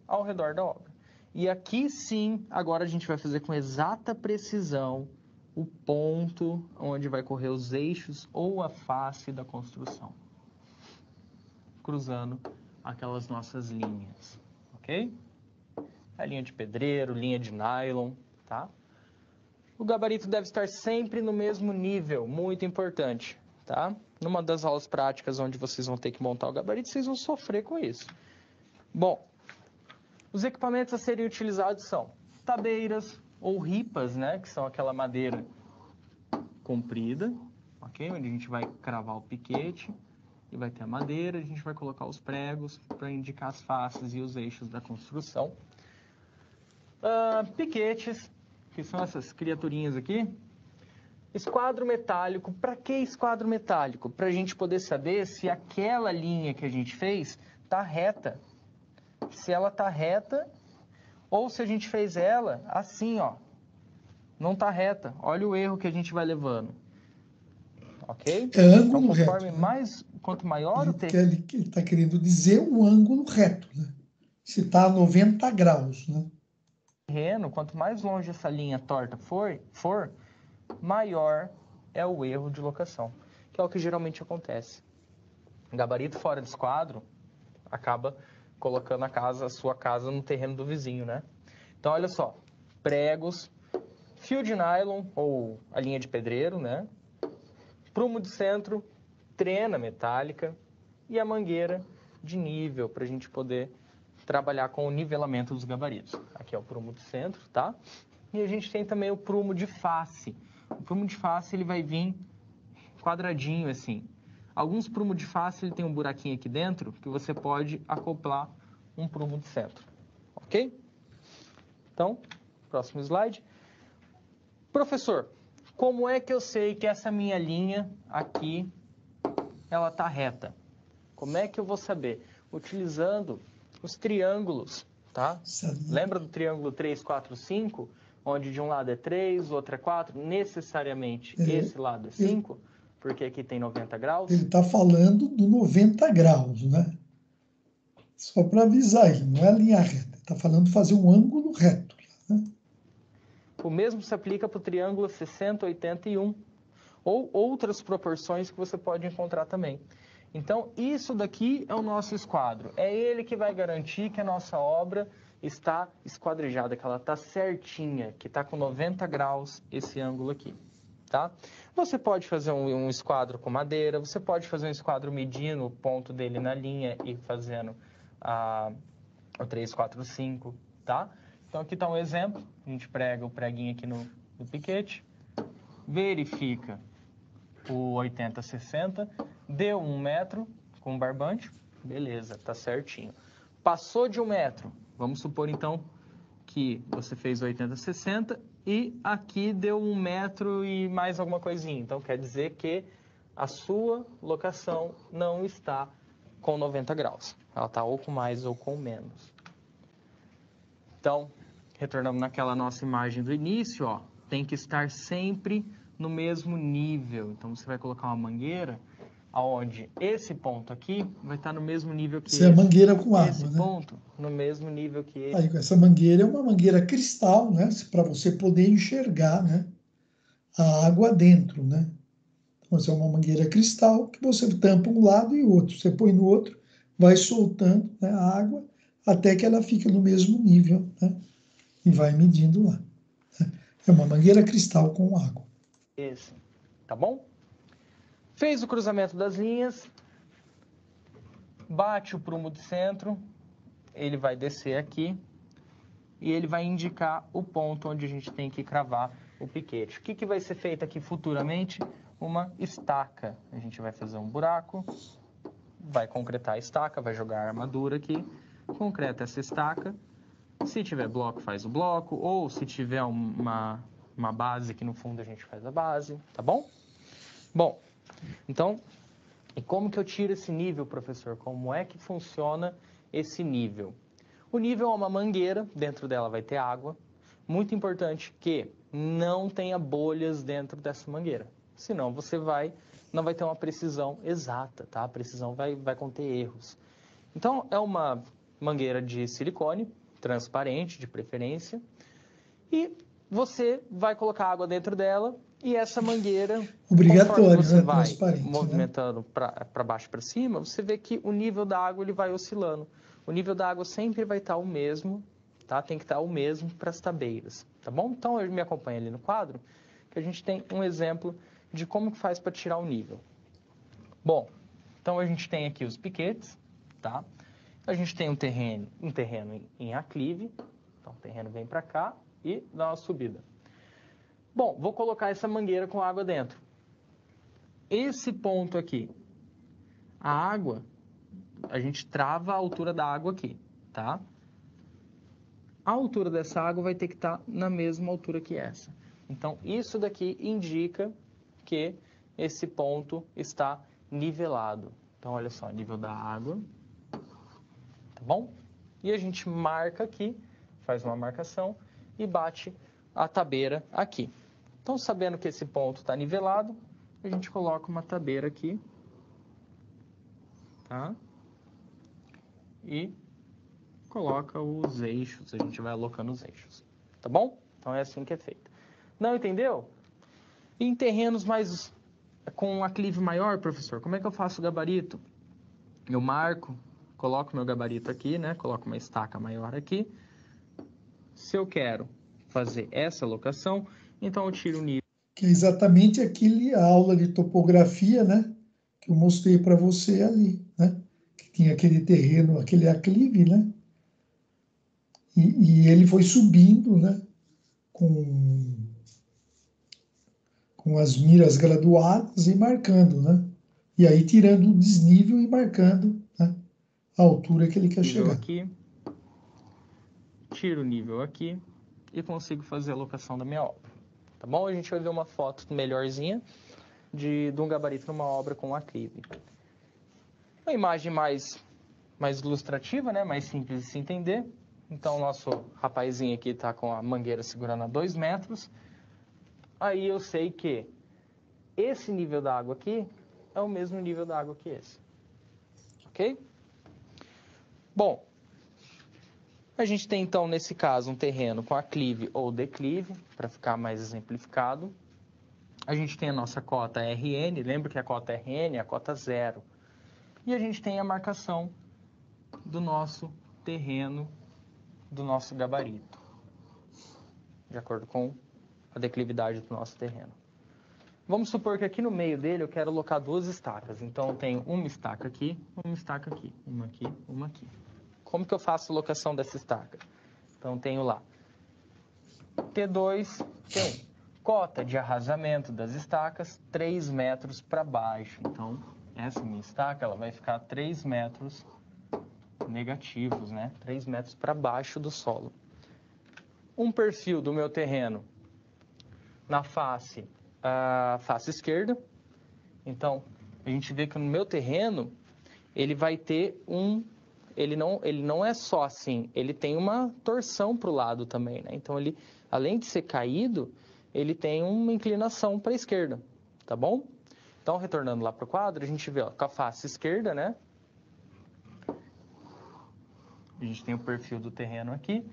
ao redor da obra. E aqui sim, agora a gente vai fazer com exata precisão o ponto onde vai correr os eixos ou a face da construção, cruzando aquelas nossas linhas, ok? A linha de pedreiro, linha de nylon, tá? O gabarito deve estar sempre no mesmo nível, muito importante, tá? Numa das aulas práticas onde vocês vão ter que montar o gabarito, vocês vão sofrer com isso. Bom, os equipamentos a serem utilizados são tabeiras ou ripas, né? Que são aquela madeira comprida, ok? Onde a gente vai cravar o piquete e vai ter a madeira, a gente vai colocar os pregos para indicar as faces e os eixos da construção. Piquetes, que são essas criaturinhas aqui. Esquadro metálico. Para que esquadro metálico? Para a gente poder saber se aquela linha que a gente fez está reta. Se ela está reta, ou se a gente fez ela assim, ó, não está reta. Olha o erro que a gente vai levando. Ok? É ângulo Então, conforme reto, né? quanto maior o Ele está querendo dizer o ângulo reto, né? Se está a 90 graus, né? terreno, quanto mais longe essa linha torta for, maior é o erro de locação, que é o que geralmente acontece. Gabarito fora de esquadro acaba colocando a sua casa no terreno do vizinho, né? Então, olha só, pregos, fio de nylon ou a linha de pedreiro, né? Prumo de centro, trena metálica e a mangueira de nível para a gente poder trabalhar com o nivelamento dos gabaritos. Aqui é o prumo de centro, tá? E a gente tem também o prumo de face. O prumo de face ele vai vir quadradinho assim. Alguns prumos de face ele tem um buraquinho aqui dentro que você pode acoplar um prumo de centro, ok? Então, próximo slide. Professor, como é que eu sei que essa minha linha aqui ela está reta? Como é que eu vou saber? Utilizando os triângulos, tá? Lembra do triângulo 3, 4, 5? Onde de um lado é 3, o outro é 4? Necessariamente esse lado é 5, porque aqui tem 90 graus. Ele está falando do 90 graus, né? Só para avisar ele, não é a linha reta. Ele está falando de fazer um ângulo reto, né? O mesmo se aplica para o triângulo 60, 81, ou outras proporções que você pode encontrar também. Então, isso daqui é o nosso esquadro. É ele que vai garantir que a nossa obra está esquadrijada, que ela está certinha, que está com 90 graus esse ângulo aqui, tá? Você pode fazer um esquadro com madeira, você pode fazer um esquadro medindo o ponto dele na linha e fazendo o 3, 4, 5, tá? Então, aqui está um exemplo. A gente prega o preguinho aqui no piquete, verifica o 80, 60, deu 1 metro com barbante, beleza, tá certinho. Passou de 1 metro, vamos supor então que você fez 80, 60 e aqui deu 1 metro e mais alguma coisinha. Então quer dizer que a sua locação não está com 90 graus. Ela está ou com mais ou com menos. Então, retornamos naquela nossa imagem do início, ó, tem que estar sempre no mesmo nível. Então, você vai colocar uma mangueira aonde esse ponto aqui vai estar no mesmo nível que Isso é a mangueira com água, esse né? ponto no mesmo nível que esse. Aí, essa mangueira é uma mangueira cristal, né? Para você poder enxergar, né? A água dentro, né? Então, essa é uma mangueira cristal que você tampa um lado e outro. Você põe no outro, vai soltando, né, a água até que ela fica no mesmo nível, né? E vai medindo lá. É uma mangueira cristal com água. Esse, tá bom? Fez o cruzamento das linhas, bate o prumo de centro, ele vai descer aqui e ele vai indicar o ponto onde a gente tem que cravar o piquete. O que, que vai ser feito aqui futuramente? Uma estaca. A gente vai fazer um buraco, vai concretar a estaca, vai jogar a armadura aqui, concreta essa estaca. Se tiver bloco, faz o bloco, ou se tiver uma base aqui no fundo, a gente faz a base, tá bom? Bom, então, e como que eu tiro esse nível, professor? Como é que funciona esse nível? O nível é uma mangueira, dentro dela vai ter água. Muito importante que não tenha bolhas dentro dessa mangueira, senão você não vai ter uma precisão exata, tá? A precisão vai conter erros. Então, é uma mangueira de silicone, transparente de preferência, e você vai colocar água dentro dela e essa mangueira, conforme Obrigatório, você né? vai Transparente, né? movimentando para baixo e para cima, você vê que o nível da água ele vai oscilando. O nível da água sempre vai estar o mesmo, tá? Tem que estar o mesmo para as tabeiras, tá bom? Então, me acompanha ali no quadro, que a gente tem um exemplo de como que faz para tirar o nível. Bom, então a gente tem aqui os piquetes, tá? A gente tem um terreno em aclive, então o terreno vem para cá e dá uma subida. Bom, vou colocar essa mangueira com água dentro. Esse ponto aqui, a água, a gente trava a altura da água aqui, tá? A altura dessa água vai ter que estar na mesma altura que essa. Então, isso daqui indica que esse ponto está nivelado. Então, olha só, nível da água, tá bom? E a gente marca aqui, faz uma marcação e bate a tabeira aqui. Então, sabendo que esse ponto está nivelado, a gente coloca uma tabeira aqui, tá? E coloca os eixos, a gente vai alocando os eixos, tá bom? Então, é assim que é feito. Não entendeu? Em terrenos mais com um aclive maior, professor, como é que eu faço o gabarito? Eu marco, coloco meu gabarito aqui, né? Coloco uma estaca maior aqui. Se eu quero fazer essa alocação, então eu tiro o nível. Que é exatamente a aula de topografia, né? Que eu mostrei para você ali, né? Que tinha aquele terreno, aquele aclive, né? E ele foi subindo, né? Com as miras graduadas e marcando, né? E aí tirando o desnível e marcando, né, a altura que ele quer chegar. Aqui, tiro o nível aqui e consigo fazer a alocação da minha obra. Tá bom? A gente vai ver uma foto melhorzinha de um gabarito numa obra com aclive. Uma imagem mais ilustrativa, né? Mais simples de se entender. Então, o nosso rapazinho aqui está com a mangueira segurando a 2 metros. Aí eu sei que esse nível da água aqui é o mesmo nível da água que esse. Ok? Bom, a gente tem então, nesse caso, um terreno com aclive ou declive, para ficar mais exemplificado. A gente tem a nossa cota RN, lembra que a cota RN é a cota 0. E a gente tem a marcação do nosso terreno, do nosso gabarito, de acordo com a declividade do nosso terreno. Vamos supor que aqui no meio dele eu quero alocar 2 estacas. Então, eu tenho uma estaca aqui, uma estaca aqui, uma aqui, uma aqui. Como que eu faço a locação dessa estaca? Então, tenho lá T2, T1. Cota de arrasamento das estacas, 3 metros para baixo. Então, essa minha estaca ela vai ficar 3 metros negativos, né? 3 metros para baixo do solo. Um perfil do meu terreno na face esquerda. Então, a gente vê que no meu terreno, ele vai ter um ele não é só assim, ele tem uma torção para o lado também, né? Então, ele, além de ser caído, ele tem uma inclinação para a esquerda, tá bom? Então, retornando lá para o quadro, a gente vê, ó, com a face esquerda, né? A gente tem o perfil do terreno aqui,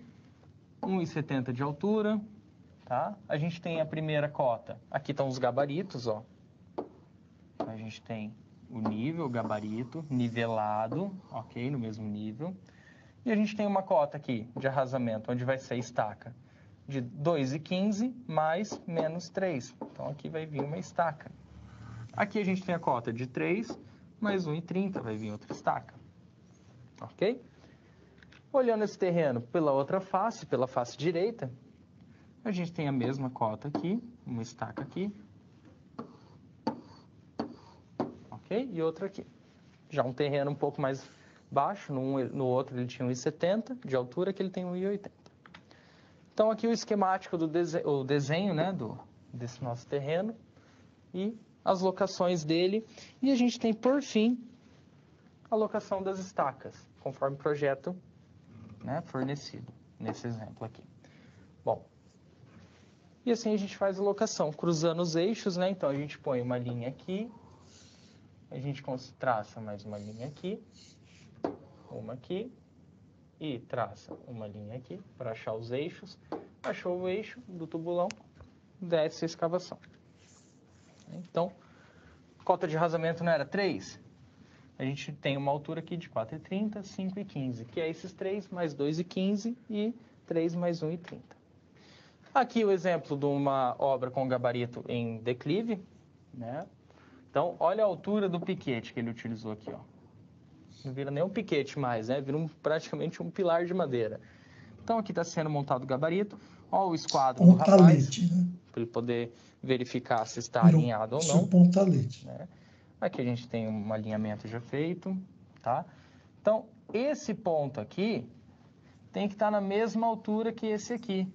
1,70 de altura, tá? A gente tem a primeira cota, aqui estão os gabaritos, ó. A gente tem o nível, o gabarito, nivelado, ok, no mesmo nível. E a gente tem uma cota aqui de arrasamento, onde vai ser a estaca de 2,15 mais menos 3. Então, aqui vai vir uma estaca. Aqui a gente tem a cota de 3 mais 1,30, vai vir outra estaca. Ok? Olhando esse terreno pela outra face, pela face direita, a gente tem a mesma cota aqui, uma estaca aqui, ok? E outra aqui. Já um terreno um pouco mais baixo, no outro ele tinha 1,70 de altura, aqui ele tem 1,80. Então aqui o esquemático do o desenho, né, desse nosso terreno e as locações dele. E a gente tem, por fim, a locação das estacas, conforme o projeto, né, fornecido, nesse exemplo aqui. Bom, e assim a gente faz a locação, cruzando os eixos, né? Então a gente põe uma linha aqui, a gente traça mais uma linha aqui, uma aqui, e traça uma linha aqui para achar os eixos. Achou o eixo do tubulão, desce a escavação. Então, cota de rasamento não era 3? A gente tem uma altura aqui de 4,30, 5,15, que é esses 3 mais 2,15 e 3 mais 1,30. Aqui o exemplo de uma obra com gabarito em declive, né? Então, olha a altura do piquete que ele utilizou aqui, ó. Não vira nem um piquete mais, né? Vira praticamente um pilar de madeira. Então, aqui está sendo montado o gabarito. Olha o esquadro do rapaz, pontalete, né? para ele poder verificar se está Virou alinhado ou seu não. pontalete. Né? Aqui a gente tem um alinhamento já feito, tá? Então, esse ponto aqui tem que estar na mesma altura que esse aqui,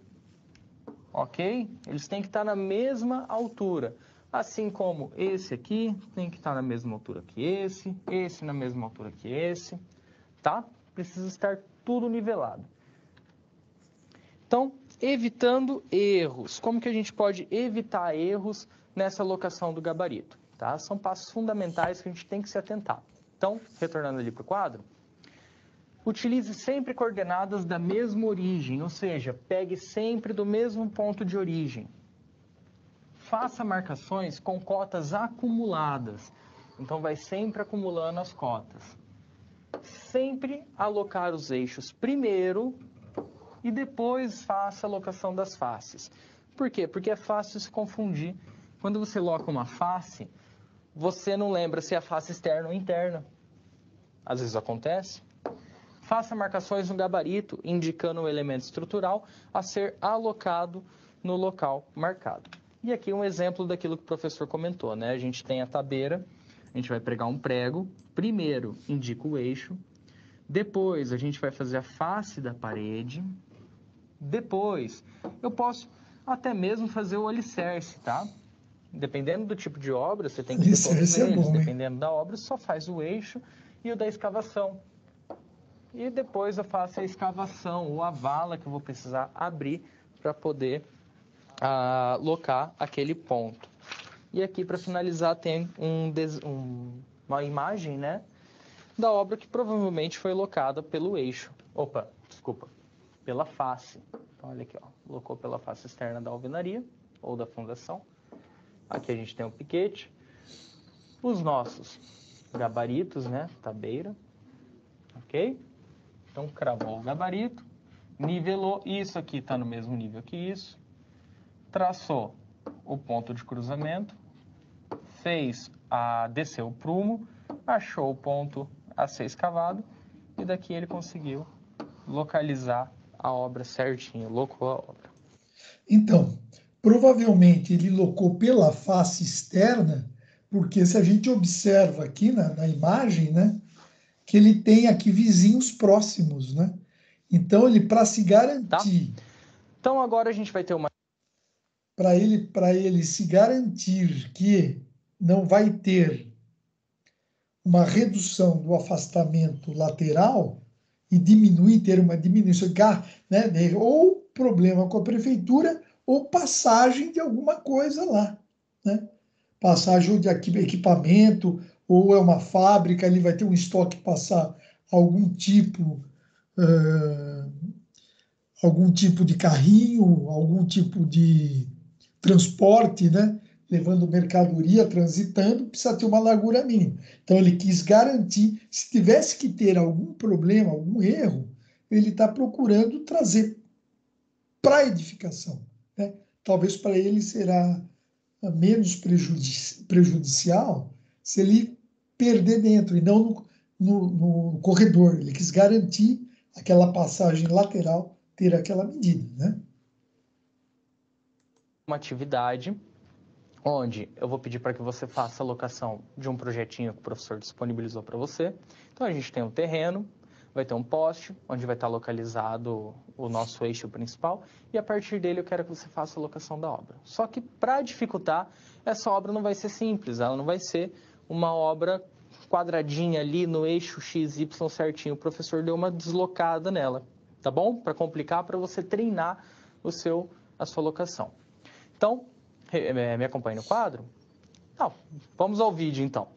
ok? Eles têm que estar na mesma altura. Assim como esse aqui tem que estar na mesma altura que esse na mesma altura que esse, tá? Precisa estar tudo nivelado. Então, evitando erros. Como que a gente pode evitar erros nessa locação do gabarito? Tá? São passos fundamentais que a gente tem que se atentar. Então, retornando ali para o quadro, utilize sempre coordenadas da mesma origem, ou seja, pegue sempre do mesmo ponto de origem. Faça marcações com cotas acumuladas. Então, vai sempre acumulando as cotas. Sempre alocar os eixos primeiro e depois faça a locação das faces. Por quê? Porque é fácil se confundir. Quando você loca uma face, você não lembra se é a face externa ou interna. Às vezes acontece. Faça marcações no gabarito, indicando o elemento estrutural a ser alocado no local marcado. E aqui um exemplo daquilo que o professor comentou, né? A gente tem a tabeira, a gente vai pregar um prego, primeiro indica o eixo, depois a gente vai fazer a face da parede, depois eu posso até mesmo fazer o alicerce, tá? Dependendo do tipo de obra, você tem que ter todos eles. Dependendo da obra, só faz o eixo e o da escavação. E depois eu faço a escavação ou a vala que eu vou precisar abrir para poder locar aquele ponto. E aqui, para finalizar, tem uma imagem, né, da obra que provavelmente foi locada pelo eixo. Opa, desculpa, pela face. Então, olha aqui, ó, locou pela face externa da alvenaria ou da fundação. Aqui a gente tem o piquete, os nossos gabaritos, né, tabeira, ok? Então, cravou o gabarito, nivelou, isso aqui está no mesmo nível que isso, traçou o ponto de cruzamento, desceu o prumo, achou o ponto a ser escavado e daqui ele conseguiu localizar a obra certinho, locou a obra. Então, provavelmente ele locou pela face externa, porque se a gente observa aqui na imagem, né, que ele tem aqui vizinhos próximos, né? Então, ele, para se garantir... Tá? Então, agora a gente vai ter uma... Para ele se garantir que não vai ter uma redução do afastamento lateral, e diminuir, ter uma diminuição, né, ou problema com a prefeitura, ou passagem de alguma coisa lá, né? Passagem de equipamento, ou é uma fábrica, ali vai ter um estoque passar algum tipo, algum tipo de carrinho, algum tipo de transporte, né? Levando mercadoria, transitando, precisa ter uma largura mínima. Então, ele quis garantir, se tivesse que ter algum problema, algum erro, ele está procurando trazer para a edificação, né? Talvez para ele será menos prejudicial se ele perder dentro e não no corredor. Ele quis garantir aquela passagem lateral ter aquela medida, né? Uma atividade onde eu vou pedir para que você faça a locação de um projetinho que o professor disponibilizou para você. Então, a gente tem um terreno, vai ter um poste, onde vai estar localizado o nosso eixo principal, e a partir dele eu quero que você faça a locação da obra. Só que, para dificultar, essa obra não vai ser simples, ela não vai ser uma obra quadradinha ali no eixo XY certinho. O professor deu uma deslocada nela, tá bom? Para complicar, para você treinar a sua locação. Então, me acompanha no quadro? Não, vamos ao vídeo então.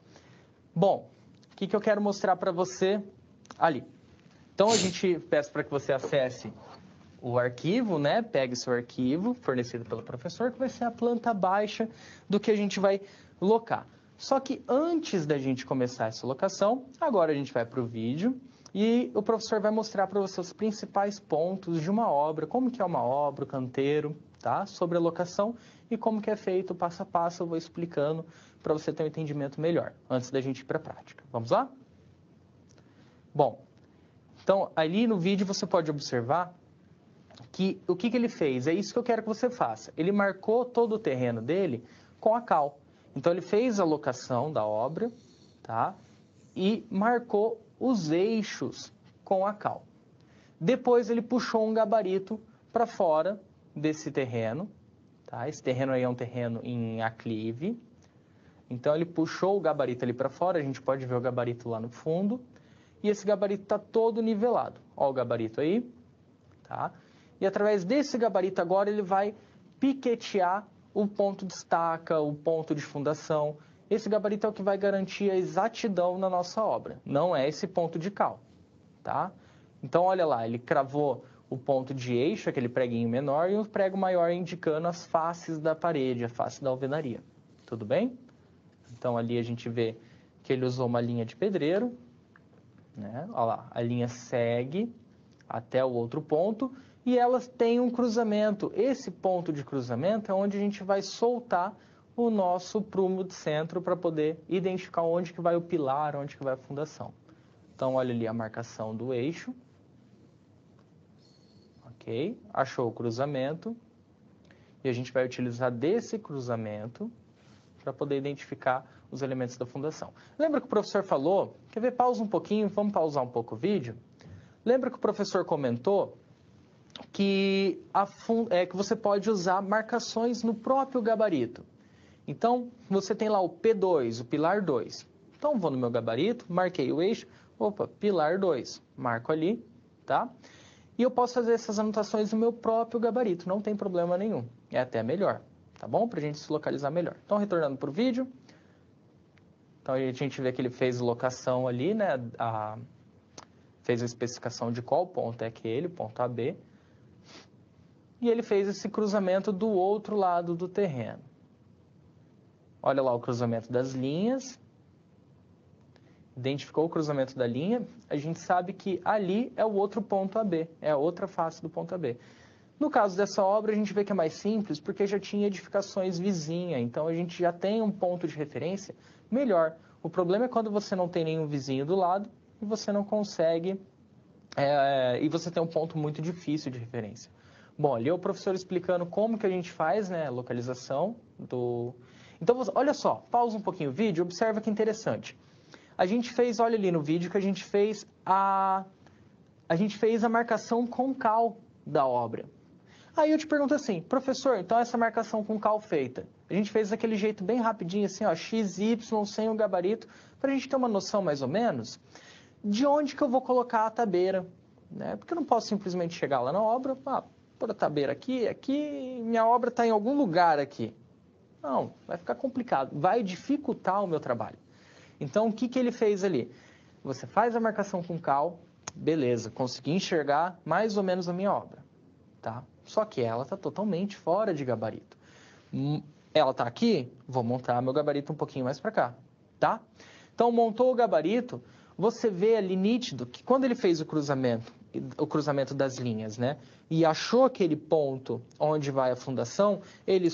Bom, o que eu quero mostrar para você ali? Então, a gente peço para que você acesse o arquivo, né? Pegue seu arquivo fornecido pelo professor, que vai ser a planta baixa do que a gente vai locar. Só que antes da gente começar essa locação, agora a gente vai para o vídeo e o professor vai mostrar para você os principais pontos de uma obra, como que é uma obra, o canteiro, tá? Sobre a locação e como que é feito passo a passo, eu vou explicando para você ter um entendimento melhor, antes da gente ir para a prática. Vamos lá? Bom, então ali no vídeo você pode observar que o que ele fez, é isso que eu quero que você faça. Ele marcou todo o terreno dele com a cal. Então ele fez a locação da obra, tá? E marcou os eixos com a cal. Depois ele puxou um gabarito para fora desse terreno, tá? Esse terreno aí é um terreno em aclive. Então ele puxou o gabarito ali para fora, a gente pode ver o gabarito lá no fundo. E esse gabarito está todo nivelado. Olha o gabarito aí, tá? E através desse gabarito agora ele vai piquetear o ponto de estaca, o ponto de fundação. Esse gabarito é o que vai garantir a exatidão na nossa obra, não é esse ponto de cal, tá? Então, olha lá, ele cravou o ponto de eixo, aquele preguinho menor, e o prego maior indicando as faces da parede, a face da alvenaria. Tudo bem? Então, ali a gente vê que ele usou uma linha de pedreiro, né? Olha lá, a linha segue até o outro ponto e elas têm um cruzamento. Esse ponto de cruzamento é onde a gente vai soltar o nosso prumo de centro para poder identificar onde que vai o pilar, onde que vai a fundação. Então, olha ali a marcação do eixo. Ok? Achou o cruzamento. E a gente vai utilizar desse cruzamento para poder identificar os elementos da fundação. Lembra que o professor falou? Quer ver? Pausa um pouquinho, vamos pausar um pouco o vídeo. Lembra que o professor comentou que você pode usar marcações no próprio gabarito. Então, você tem lá o P2, o pilar 2. Então, vou no meu gabarito, marquei o eixo, opa, pilar 2, marco ali, tá? E eu posso fazer essas anotações no meu próprio gabarito, não tem problema nenhum. É até melhor, tá bom? Para a gente se localizar melhor. Então, retornando para o vídeo. Então, a gente vê que ele fez locação ali, né? Fez a especificação de qual ponto é aquele, ponto AB. E ele fez esse cruzamento do outro lado do terreno. Olha lá o cruzamento das linhas. Identificou o cruzamento da linha. A gente sabe que ali é o outro ponto AB, é a outra face do ponto AB. No caso dessa obra, a gente vê que é mais simples, porque já tinha edificações vizinhas, então a gente já tem um ponto de referência melhor. O problema é quando você não tem nenhum vizinho do lado e você não consegue, e você tem um ponto muito difícil de referência. Bom, ali é o professor explicando como que a gente faz, né, a localização do... Então, olha só, pausa um pouquinho o vídeo, observa que interessante. A gente fez, olha ali no vídeo, que a gente fez a marcação com cal da obra. Aí eu te pergunto assim, professor, então essa marcação com cal feita, a gente fez daquele jeito bem rapidinho, assim, ó, XY sem o gabarito, para a gente ter uma noção mais ou menos de onde que eu vou colocar a tabeira, né? Porque eu não posso simplesmente chegar lá na obra, pôr a tabeira aqui, minha obra está em algum lugar aqui. Não, vai ficar complicado, vai dificultar o meu trabalho. Então, o que ele fez ali? Você faz a marcação com cal, beleza, consegui enxergar mais ou menos a minha obra, tá? Só que ela está totalmente fora de gabarito. Ela está aqui, vou montar meu gabarito um pouquinho mais para cá, tá? Então, montou o gabarito, você vê ali nítido que quando ele fez o cruzamento das linhas, né? E achou aquele ponto onde vai a fundação, ele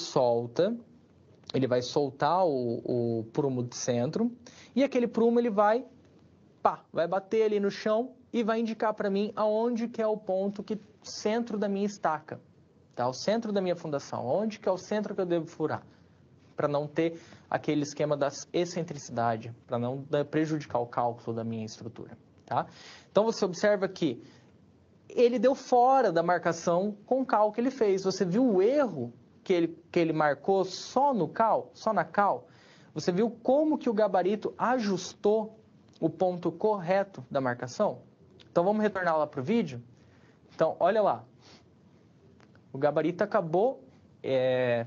vai soltar o prumo de centro, e aquele prumo ele vai bater ali no chão e vai indicar para mim aonde que é o ponto centro da minha estaca, tá? O centro da minha fundação, onde que é o centro que eu devo furar, para não ter aquele esquema da excentricidade, para não prejudicar o cálculo da minha estrutura, tá? Então você observa que ele deu fora da marcação com o cal que ele fez. Você viu o erro que ele marcou só na cal? Você viu como que o gabarito ajustou o ponto correto da marcação? Então, vamos retornar lá para o vídeo? Então, olha lá. O gabarito acabou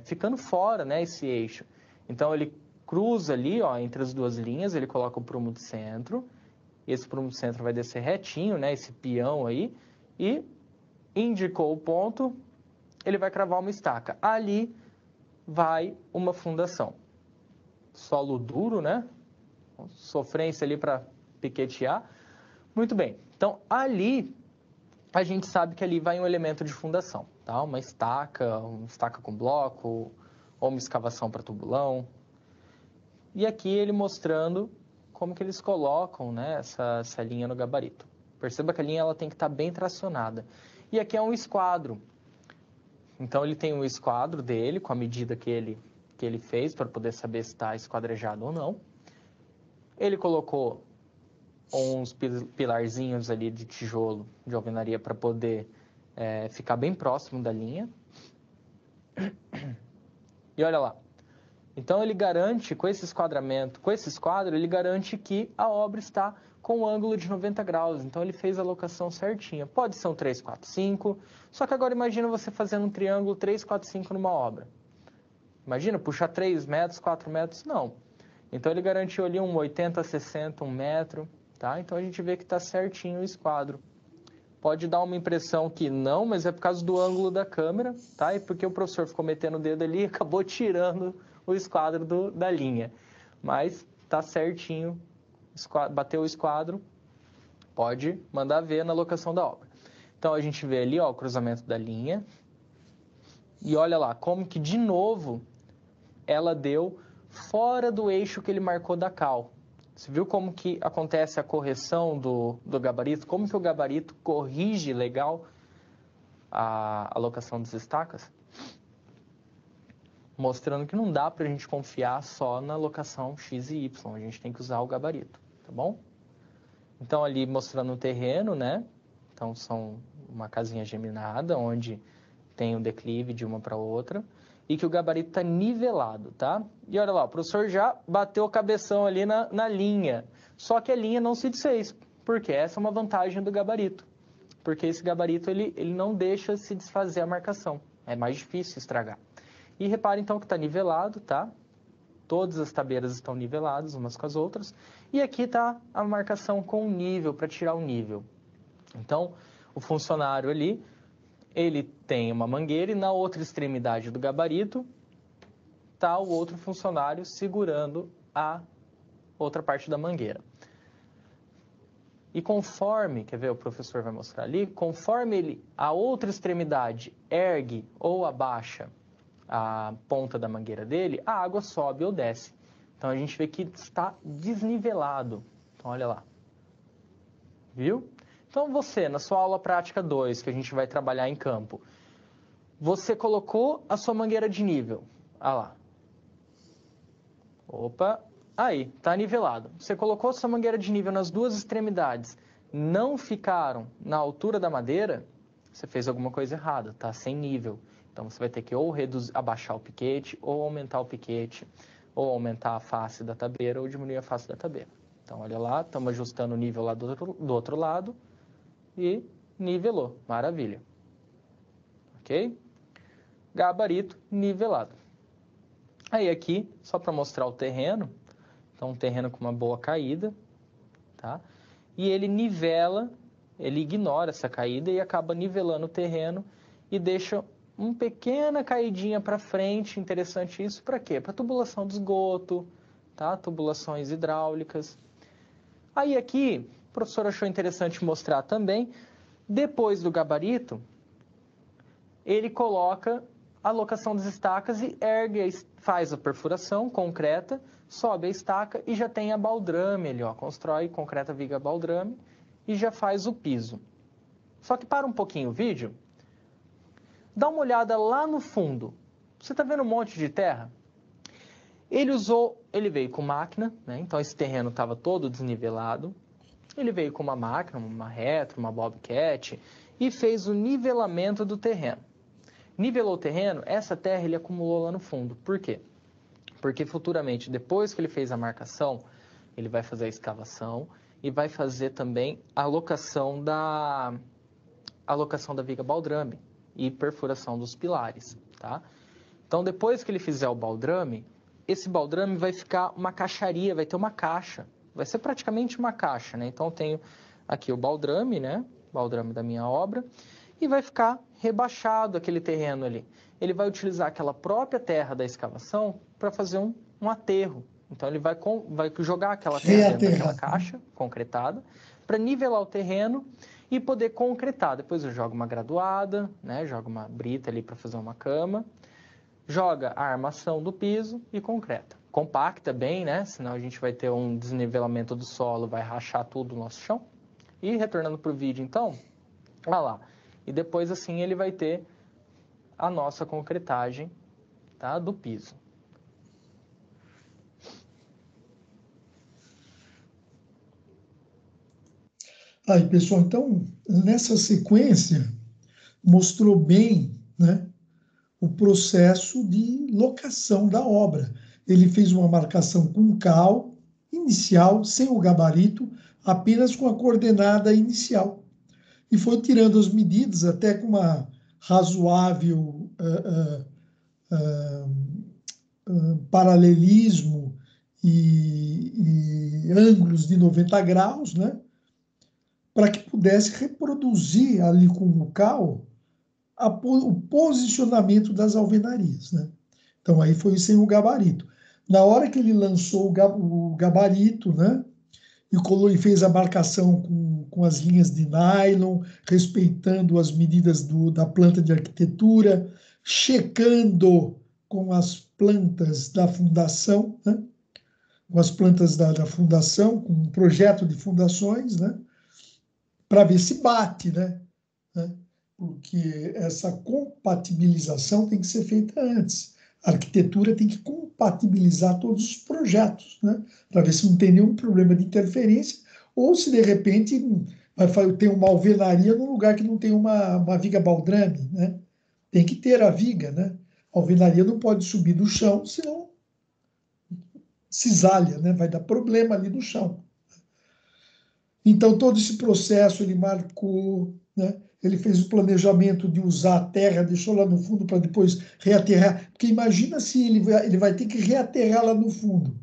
ficando fora, né, esse eixo. Então, ele cruza ali, ó, entre as duas linhas, ele coloca o prumo de centro. Esse prumo de centro vai descer retinho, né, esse peão aí, e indicou o ponto, ele vai cravar uma estaca. Ali vai uma fundação. Solo duro, né? Sofrência ali para piquetear. Muito bem. Então, ali, a gente sabe que ali vai um elemento de fundação, tá? Uma estaca com bloco, ou uma escavação para tubulão. E aqui ele mostrando como que eles colocam, né, essa linha no gabarito. Perceba que a linha ela tem que estar bem tracionada. E aqui é um esquadro. Então, ele tem um esquadro dele, com a medida que ele fez, para poder saber se está esquadrejado ou não. Ele colocou uns pilarzinhos ali de tijolo, de alvenaria, para poder ficar bem próximo da linha. E olha lá. Então, ele garante, com esse esquadro, ele garante que a obra está com um ângulo de 90 graus. Então, ele fez a locação certinha. Pode ser um 3, 4, 5. Só que agora imagina você fazendo um triângulo 3, 4, 5 numa obra. Imagina, puxar 3 metros, 4 metros? Não. Então, ele garantiu ali um 80, 60, 1 metro. Tá? Então, a gente vê que está certinho o esquadro. Pode dar uma impressão que não, mas é por causa do ângulo da câmera, tá? E porque o professor ficou metendo o dedo ali e acabou tirando o esquadro da linha. Mas tá certinho, bateu o esquadro, pode mandar ver na locação da obra. Então, a gente vê ali, ó, o cruzamento da linha. E olha lá, como que, de novo, ela deu fora do eixo que ele marcou da cal. Você viu como que acontece a correção do gabarito? Como que o gabarito corrige legal a alocação das estacas? Mostrando que não dá para a gente confiar só na locação X e Y. A gente tem que usar o gabarito, tá bom? Então, ali mostrando o terreno, né? Então, são uma casinha geminada, onde tem um declive de uma para outra. E que o gabarito está nivelado, tá? E olha lá, o professor já bateu o cabeção ali na linha. Só que a linha não se desfez, porque essa é uma vantagem do gabarito. Porque esse gabarito, ele não deixa se desfazer a marcação. É mais difícil estragar. E repare, então, que está nivelado, tá? Todas as tabeiras estão niveladas umas com as outras. E aqui está a marcação com nível, para tirar o nível. Então, o funcionário ali, ele tem uma mangueira e na outra extremidade do gabarito está o outro funcionário segurando a outra parte da mangueira. E conforme, quer ver, o professor vai mostrar ali, conforme a outra extremidade ergue ou abaixa a ponta da mangueira dele, a água sobe ou desce. Então, a gente vê que está desnivelado. Então, olha lá. Viu? Então, você, na sua aula prática 2, que a gente vai trabalhar em campo, você colocou a sua mangueira de nível. Ah lá. Opa. Aí, está nivelado. Você colocou a sua mangueira de nível nas duas extremidades. Não ficaram na altura da madeira, você fez alguma coisa errada, está sem nível. Então, você vai ter que ou abaixar o piquete, ou aumentar o piquete, ou aumentar a face da tabeira, ou diminuir a face da tabeira. Então, olha lá, estamos ajustando o nível lá do outro lado e nivelou. Maravilha. Ok? Gabarito nivelado. Aí aqui, só para mostrar o terreno, então um terreno com uma boa caída, tá? E ele nivela, ele ignora essa caída e acaba nivelando o terreno e deixa uma pequena caidinha para frente. Interessante isso para quê? Para tubulação de esgoto, tá? Tubulações hidráulicas. Aí aqui, o professor achou interessante mostrar também, depois do gabarito, ele coloca a locação das estacas e ergue, faz a perfuração concreta, sobe a estaca e já tem a baldrame ali, ó, constrói concreta viga baldrame e já faz o piso. Só que para um pouquinho o vídeo, dá uma olhada lá no fundo. Você está vendo um monte de terra? Ele veio com máquina, né? Então esse terreno estava todo desnivelado. Ele veio com uma máquina, uma retro, uma bobcat e fez o nivelamento do terreno. Nivelou o terreno, essa terra ele acumulou lá no fundo. Por quê? Porque futuramente, depois que ele fez a marcação, ele vai fazer a escavação e vai fazer também a alocação da viga baldrame e perfuração dos pilares, tá? Então, depois que ele fizer o baldrame, esse baldrame vai ficar uma caixaria, vai ter uma caixa. Vai ser praticamente uma caixa, né? Então, eu tenho aqui o baldrame, né? Baldrame da minha obra. E vai ficar rebaixado aquele terreno ali. Ele vai utilizar aquela própria terra da escavação para fazer um aterro. Então, ele vai jogar aquela terra dentro daquela caixa concretada para nivelar o terreno e poder concretar. Depois eu jogo uma graduada, né? Jogo uma brita ali para fazer uma cama. Joga a armação do piso e concreta. Compacta bem, né? Senão a gente vai ter um desnivelamento do solo, vai rachar tudo o nosso chão. E retornando para o vídeo, então, olha lá. E depois, assim, ele vai ter a nossa concretagem, tá? Do piso. Aí, pessoal, então, nessa sequência, mostrou bem, né, o processo de locação da obra. Ele fez uma marcação com cal inicial, sem o gabarito, apenas com a coordenada inicial. E foi tirando as medidas até com uma razoável paralelismo e ângulos de 90 graus, né? Para que pudesse reproduzir ali com o cal o posicionamento das alvenarias, né? Então, aí foi sem o gabarito. Na hora que ele lançou o gabarito, né? E fez a marcação com as linhas de nylon, respeitando as medidas da planta de arquitetura, checando com as plantas da fundação, né? Com as plantas da fundação, com um projeto de fundações, né? Para ver se bate, né? Porque essa compatibilização tem que ser feita antes. A arquitetura tem que compatibilizar todos os projetos, né? Para ver se não tem nenhum problema de interferência ou se, de repente, vai ter uma alvenaria num lugar que não tem uma viga baldrame, né? Tem que ter a viga, né? A alvenaria não pode subir do chão, senão cisalha, né? Vai dar problema ali no chão. Então, todo esse processo ele marcou, né? Ele fez o planejamento de usar a terra, deixou lá no fundo para depois reaterrar. Porque imagina se ele vai ter que reaterrar lá no fundo.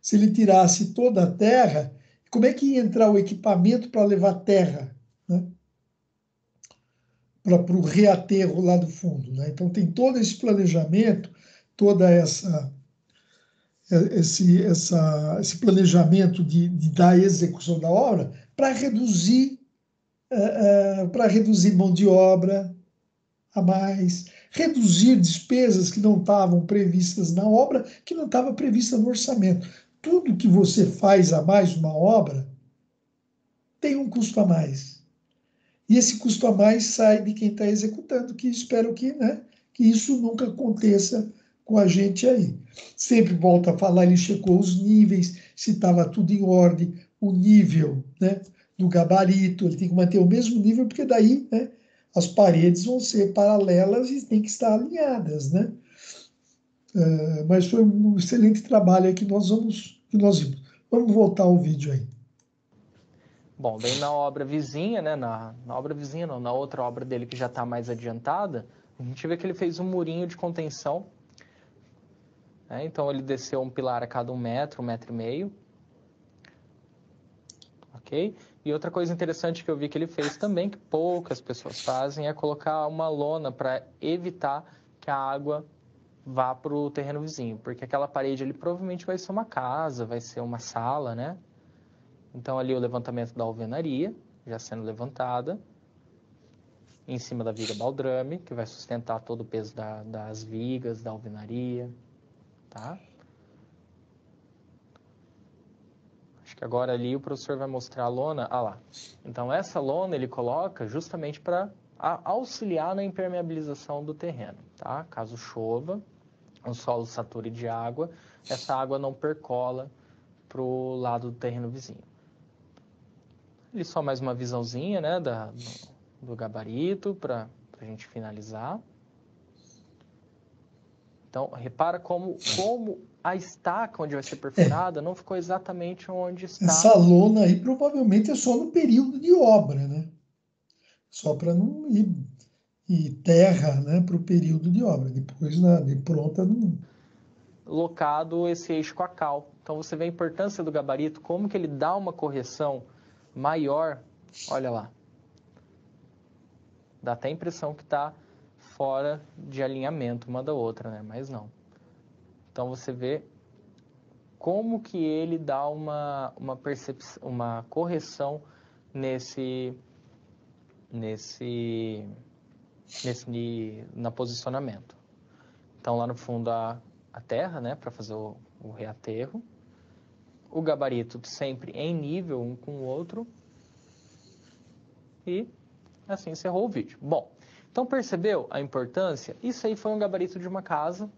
Se ele tirasse toda a terra, como é que ia entrar o equipamento para levar terra, né? Para o reaterro lá do fundo, né? Então, tem todo esse planejamento, toda esse planejamento da execução da obra para reduzir mão de obra a mais, reduzir despesas que não estavam previstas na obra, que não estava prevista no orçamento. Tudo que você faz a mais uma obra tem um custo a mais. E esse custo a mais sai de quem está executando, que espero que isso nunca aconteça com a gente aí. Sempre volta a falar, ele checou os níveis, se estava tudo em ordem, o nível, né, do gabarito, ele tem que manter o mesmo nível, porque daí, né, as paredes vão ser paralelas e tem que estar alinhadas, né? Mas foi um excelente trabalho aí que nós vimos. Vamos voltar ao vídeo aí. Bom, daí na obra vizinha, né, na obra vizinha não, na outra obra dele que já está mais adiantada, a gente vê que ele fez um murinho de contenção, né? Então ele desceu um pilar a cada 1 metro, 1,5 metro, ok? E outra coisa interessante que eu vi que ele fez também, que poucas pessoas fazem, é colocar uma lona para evitar que a água vá para o terreno vizinho, porque aquela parede ali provavelmente vai ser uma casa, vai ser uma sala, né? Então ali o levantamento da alvenaria, já sendo levantada, em cima da viga baldrame, que vai sustentar todo o peso das vigas, da alvenaria, tá? Acho que agora ali o professor vai mostrar a lona. Ah lá. Então, essa lona ele coloca justamente para auxiliar na impermeabilização do terreno, tá? Caso chova, o solo sature de água, essa água não percola para o lado do terreno vizinho. Ali só mais uma visãozinha, né, do gabarito para a gente finalizar. Então, repara como a estaca onde vai ser perfurada não ficou exatamente onde está. Essa lona aí provavelmente é só no período de obra, né? Só para não ir terra, né, para o período de obra. Depois, de pronta, não... Locado esse eixo com a cal. Então, você vê a importância do gabarito, como que ele dá uma correção maior. Olha lá. Dá até a impressão que está fora de alinhamento uma da outra, né? Mas não. Então, você vê como que ele dá uma correção na posicionamento. Então, lá no fundo, a terra, né, para fazer o reaterro. O gabarito sempre em nível um com o outro. E assim encerrou o vídeo. Bom, então percebeu a importância? Isso aí foi um gabarito de uma casa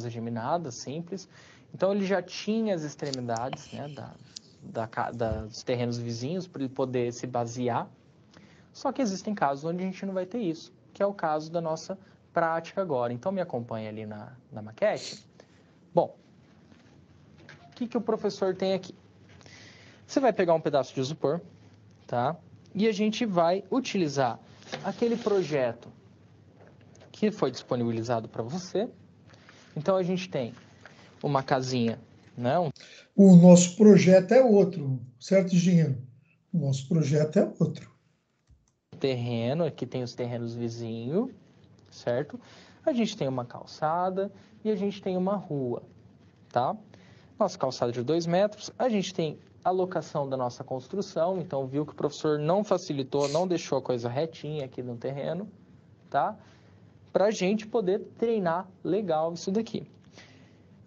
geminada, simples. Então ele já tinha as extremidades, né, dos terrenos vizinhos para ele poder se basear. Só que existem casos onde a gente não vai ter isso, que é o caso da nossa prática agora. Então me acompanha ali na maquete. Bom, o que o professor tem aqui? Você vai pegar um pedaço de isopor, tá? E a gente vai utilizar aquele projeto que foi disponibilizado para você. Então, a gente tem uma casinha, né? O nosso projeto é outro, certo, engenheiro? O nosso projeto é outro. Terreno, aqui tem os terrenos vizinhos, certo? A gente tem uma calçada e a gente tem uma rua, tá? Nossa calçada de 2 metros, a gente tem a locação da nossa construção, então viu que o professor não facilitou, não deixou a coisa retinha aqui no terreno, tá? Para a gente poder treinar legal isso daqui.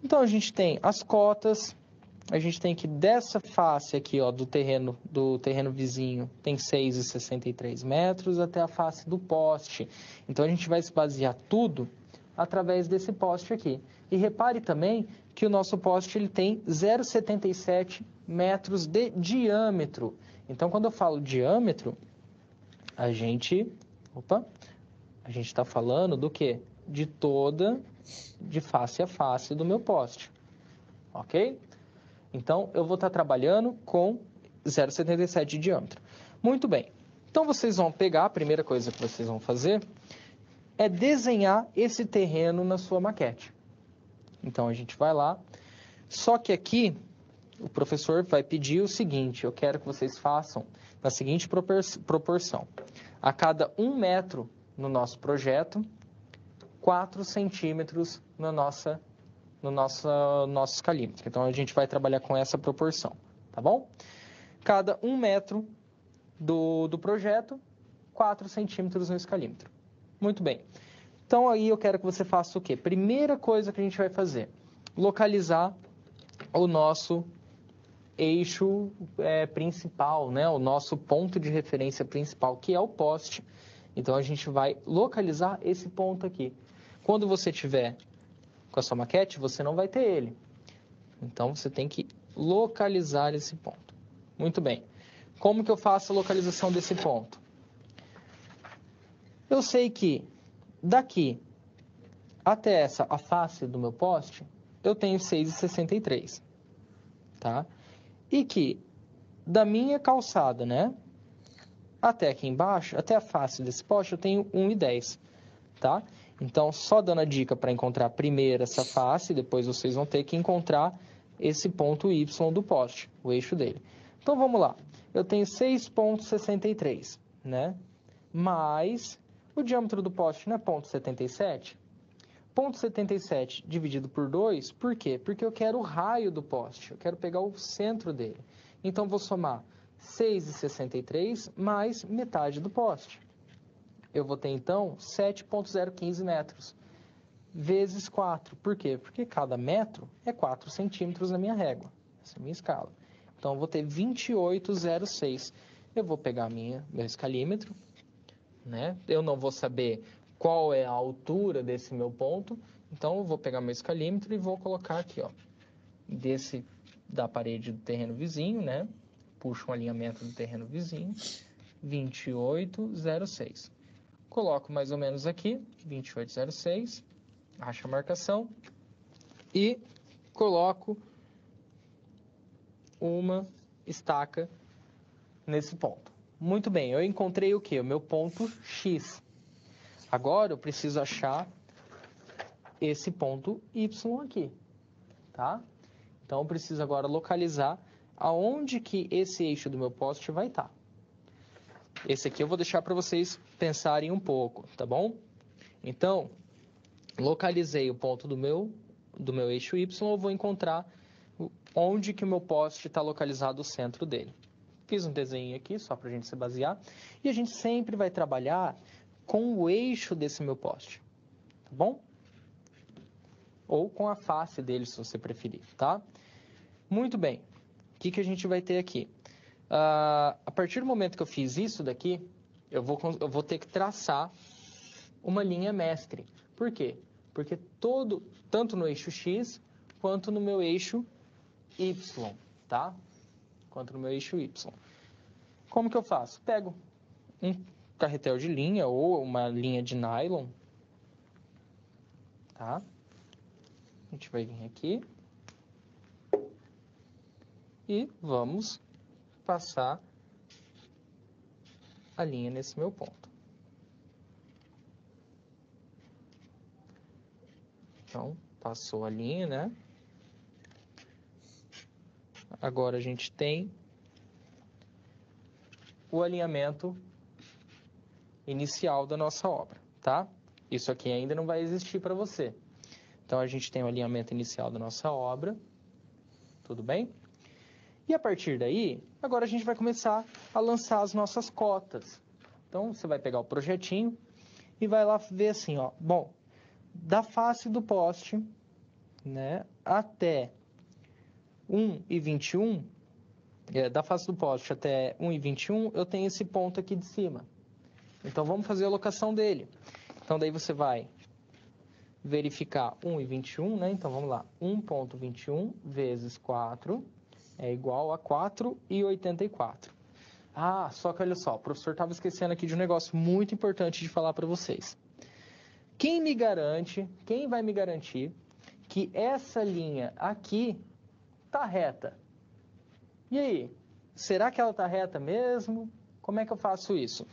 Então, a gente tem as cotas, a gente tem que dessa face aqui, ó, do terreno vizinho, tem 6,63 metros até a face do poste. Então, a gente vai se basear tudo através desse poste aqui. E repare também que o nosso poste ele tem 0,77 metros de diâmetro. Então, quando eu falo diâmetro, a gente está falando do quê? De face a face do meu poste, ok? Então, eu vou estar trabalhando com 0,77 de diâmetro. Muito bem. Então, vocês vão pegar, a primeira coisa que vocês vão fazer é desenhar esse terreno na sua maquete. Então, a gente vai lá. Só que aqui, o professor vai pedir o seguinte, eu quero que vocês façam na seguinte proporção. A cada 1 metro no nosso projeto, 4 centímetros no nosso escalímetro. Então, a gente vai trabalhar com essa proporção, tá bom? Cada 1 metro do projeto, 4 centímetros no escalímetro. Muito bem. Então, aí eu quero que você faça o quê? Primeira coisa que a gente vai fazer, localizar o nosso eixo principal, né? O nosso ponto de referência principal, que é o poste. Então, a gente vai localizar esse ponto aqui. Quando você tiver com a sua maquete, você não vai ter ele. Então, você tem que localizar esse ponto. Muito bem. Como que eu faço a localização desse ponto? Eu sei que daqui até a face do meu poste, eu tenho 6,63, tá? E que da minha calçada, né? Até aqui embaixo, até a face desse poste, eu tenho 1,10, tá? Então, só dando a dica para encontrar primeiro essa face, depois vocês vão ter que encontrar esse ponto Y do poste, o eixo dele. Então, vamos lá. Eu tenho 6,63, né? Mais o diâmetro do poste não é 0,77? 0,77 dividido por 2, por quê? Porque eu quero o raio do poste, eu quero pegar o centro dele. Então, vou somar 6,63 mais metade do poste. Eu vou ter, então, 7,015 metros, vezes 4. Por quê? Porque cada metro é 4 centímetros na minha régua. Essa é a minha escala. Então, eu vou ter 28,06. Eu vou pegar meu escalímetro, né? Eu não vou saber qual é a altura desse meu ponto, então eu vou pegar meu escalímetro e vou colocar aqui, ó, da parede do terreno vizinho, né? Puxo um alinhamento do terreno vizinho, 28,06. Coloco mais ou menos aqui, 28,06, acho a marcação e coloco uma estaca nesse ponto. Muito bem, eu encontrei o quê? O meu ponto X. Agora eu preciso achar esse ponto Y aqui, tá? Então eu preciso agora localizar aonde que esse eixo do meu poste vai estar. Esse aqui eu vou deixar para vocês pensarem um pouco, tá bom? Então, localizei o ponto do meu eixo Y, eu vou encontrar onde que o meu poste está localizado, o centro dele. Fiz um desenho aqui, só para a gente se basear. E a gente sempre vai trabalhar com o eixo desse meu poste, tá bom? Ou com a face dele, se você preferir, tá? Muito bem. O que a gente vai ter aqui? A partir do momento que eu fiz isso daqui, eu vou ter que traçar uma linha mestre. Por quê? Porque tanto no eixo X, quanto no meu eixo Y, tá? Quanto no meu eixo Y. Como que eu faço? Pego um carretel de linha ou uma linha de nylon, tá? A gente vai vir aqui e vamos passar a linha nesse meu ponto. Então, passou a linha, né? Agora a gente tem o alinhamento inicial da nossa obra, tá? Isso aqui ainda não vai existir para você. Então, a gente tem o alinhamento inicial da nossa obra, tudo bem? E a partir daí, agora a gente vai começar a lançar as nossas cotas. Então, você vai pegar o projetinho e vai lá ver assim, ó, bom, da face do poste, né, até 1,21, da face do poste até 1,21, eu tenho esse ponto aqui de cima. Então, vamos fazer a locação dele. Então, daí você vai verificar 1,21, né? Então, vamos lá. 1,21 vezes 4 é igual a 4,84. Ah, só que olha só, o professor estava esquecendo aqui de um negócio muito importante de falar para vocês. Quem vai me garantir que essa linha aqui tá reta? E aí, será que ela tá reta mesmo? Como é que eu faço isso?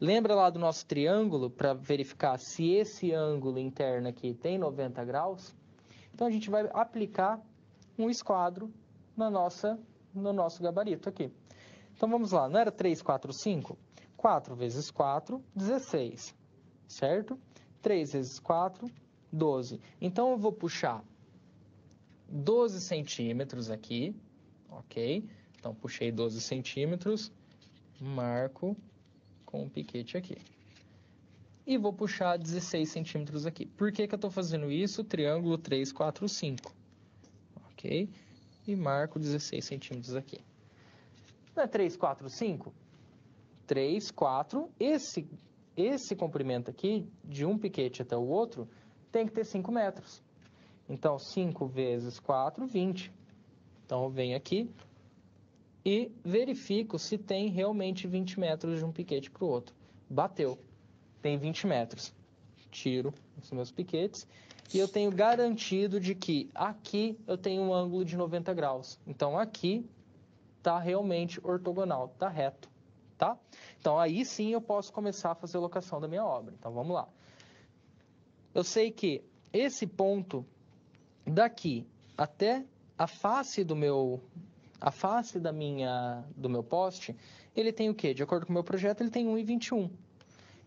Lembra lá do nosso triângulo para verificar se esse ângulo interno aqui tem 90 graus? Então, a gente vai aplicar um esquadro no nosso gabarito aqui. Então, vamos lá. Não era 3, 4, 5? 4 vezes 4, 16, certo? 3 vezes 4, 12. Então, eu vou puxar 12 centímetros aqui, ok? Então, puxei 12 centímetros, marco com um piquete aqui. E vou puxar 16 centímetros aqui. Por que eu estou fazendo isso? Triângulo 3, 4, 5. Ok? E marco 16 centímetros aqui. Não é 3, 4, 5? 3, 4. Esse comprimento aqui, de um piquete até o outro, tem que ter 5 metros. Então, 5 vezes 4, 20. Então, eu venho aqui e verifico se tem realmente 20 metros de um piquete para o outro. Bateu. Tem 20 metros. Tiro os meus piquetes e eu tenho garantido de que aqui eu tenho um ângulo de 90 graus. Então, aqui está realmente ortogonal, está reto, tá? Então, aí sim eu posso começar a fazer a locação da minha obra. Então, vamos lá. Eu sei que esse ponto daqui até a face do meu poste, ele tem o quê? De acordo com o meu projeto, ele tem 1,21.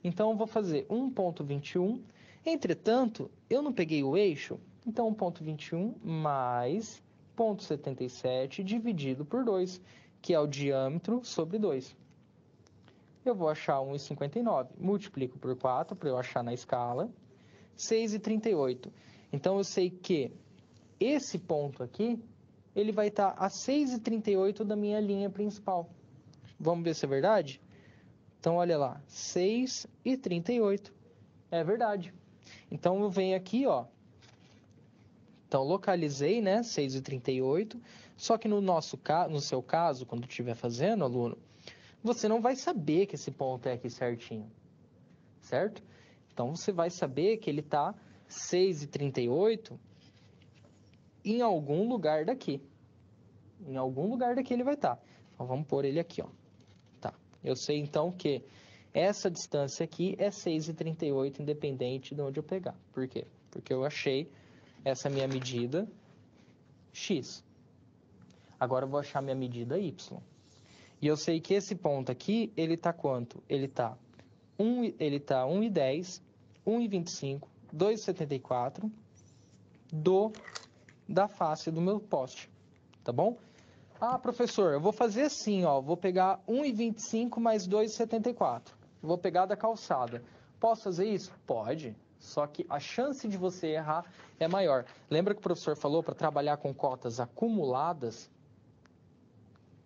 Então, eu vou fazer 1,21. Entretanto, eu não peguei o eixo, então 1,21 mais 0,77 dividido por 2, que é o diâmetro sobre 2. Eu vou achar 1,59. Multiplico por 4 para eu achar na escala. 6,38. Então, eu sei que esse ponto aqui, ele vai estar a 6,38 da minha linha principal. Vamos ver se é verdade? Então, olha lá, 6,38. É verdade. Então, eu venho aqui, ó. Então, localizei, né, 6,38. Só que no seu caso, quando estiver fazendo, aluno, você não vai saber que esse ponto é aqui certinho, certo? Então, você vai saber que ele está 6,38 em algum lugar daqui. Em algum lugar daqui ele vai estar. Então, vamos pôr ele aqui, ó. Tá. Eu sei, então, que essa distância aqui é 6,38, independente de onde eu pegar. Por quê? Porque eu achei essa minha medida x. Agora eu vou achar minha medida y. E eu sei que esse ponto aqui, ele está quanto? Ele está 1,10, 1,25, 2,74 da face do meu poste. Tá bom? Ah, professor, eu vou fazer assim, ó. Vou pegar 1,25 mais 2,74. Vou pegar da calçada. Posso fazer isso? Pode. Só que a chance de você errar é maior. Lembra que o professor falou para trabalhar com cotas acumuladas?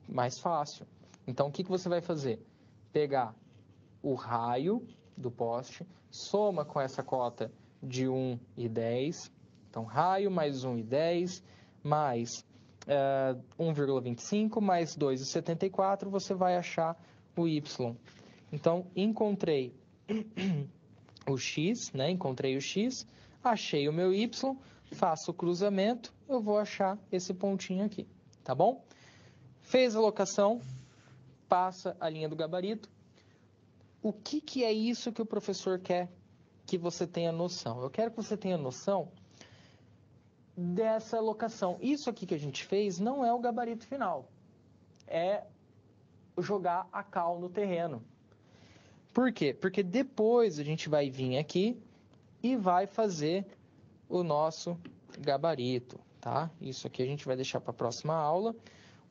Mais fácil. Então, o que você vai fazer? Pegar o raio do poste, soma com essa cota de 1,10. Então, raio mais 1,10 mais 1,25 mais 2,74, você vai achar o y. Então, encontrei o x, né? Encontrei o x, achei o meu y, faço o cruzamento, eu vou achar esse pontinho aqui, tá bom? Fez a locação, passa a linha do gabarito. O que é isso que o professor quer que você tenha noção? Eu quero que você tenha noção dessa locação. Isso aqui que a gente fez não é o gabarito final. É jogar a cal no terreno. Por quê? Porque depois a gente vai vir aqui e vai fazer o nosso gabarito, tá? Isso aqui a gente vai deixar para a próxima aula,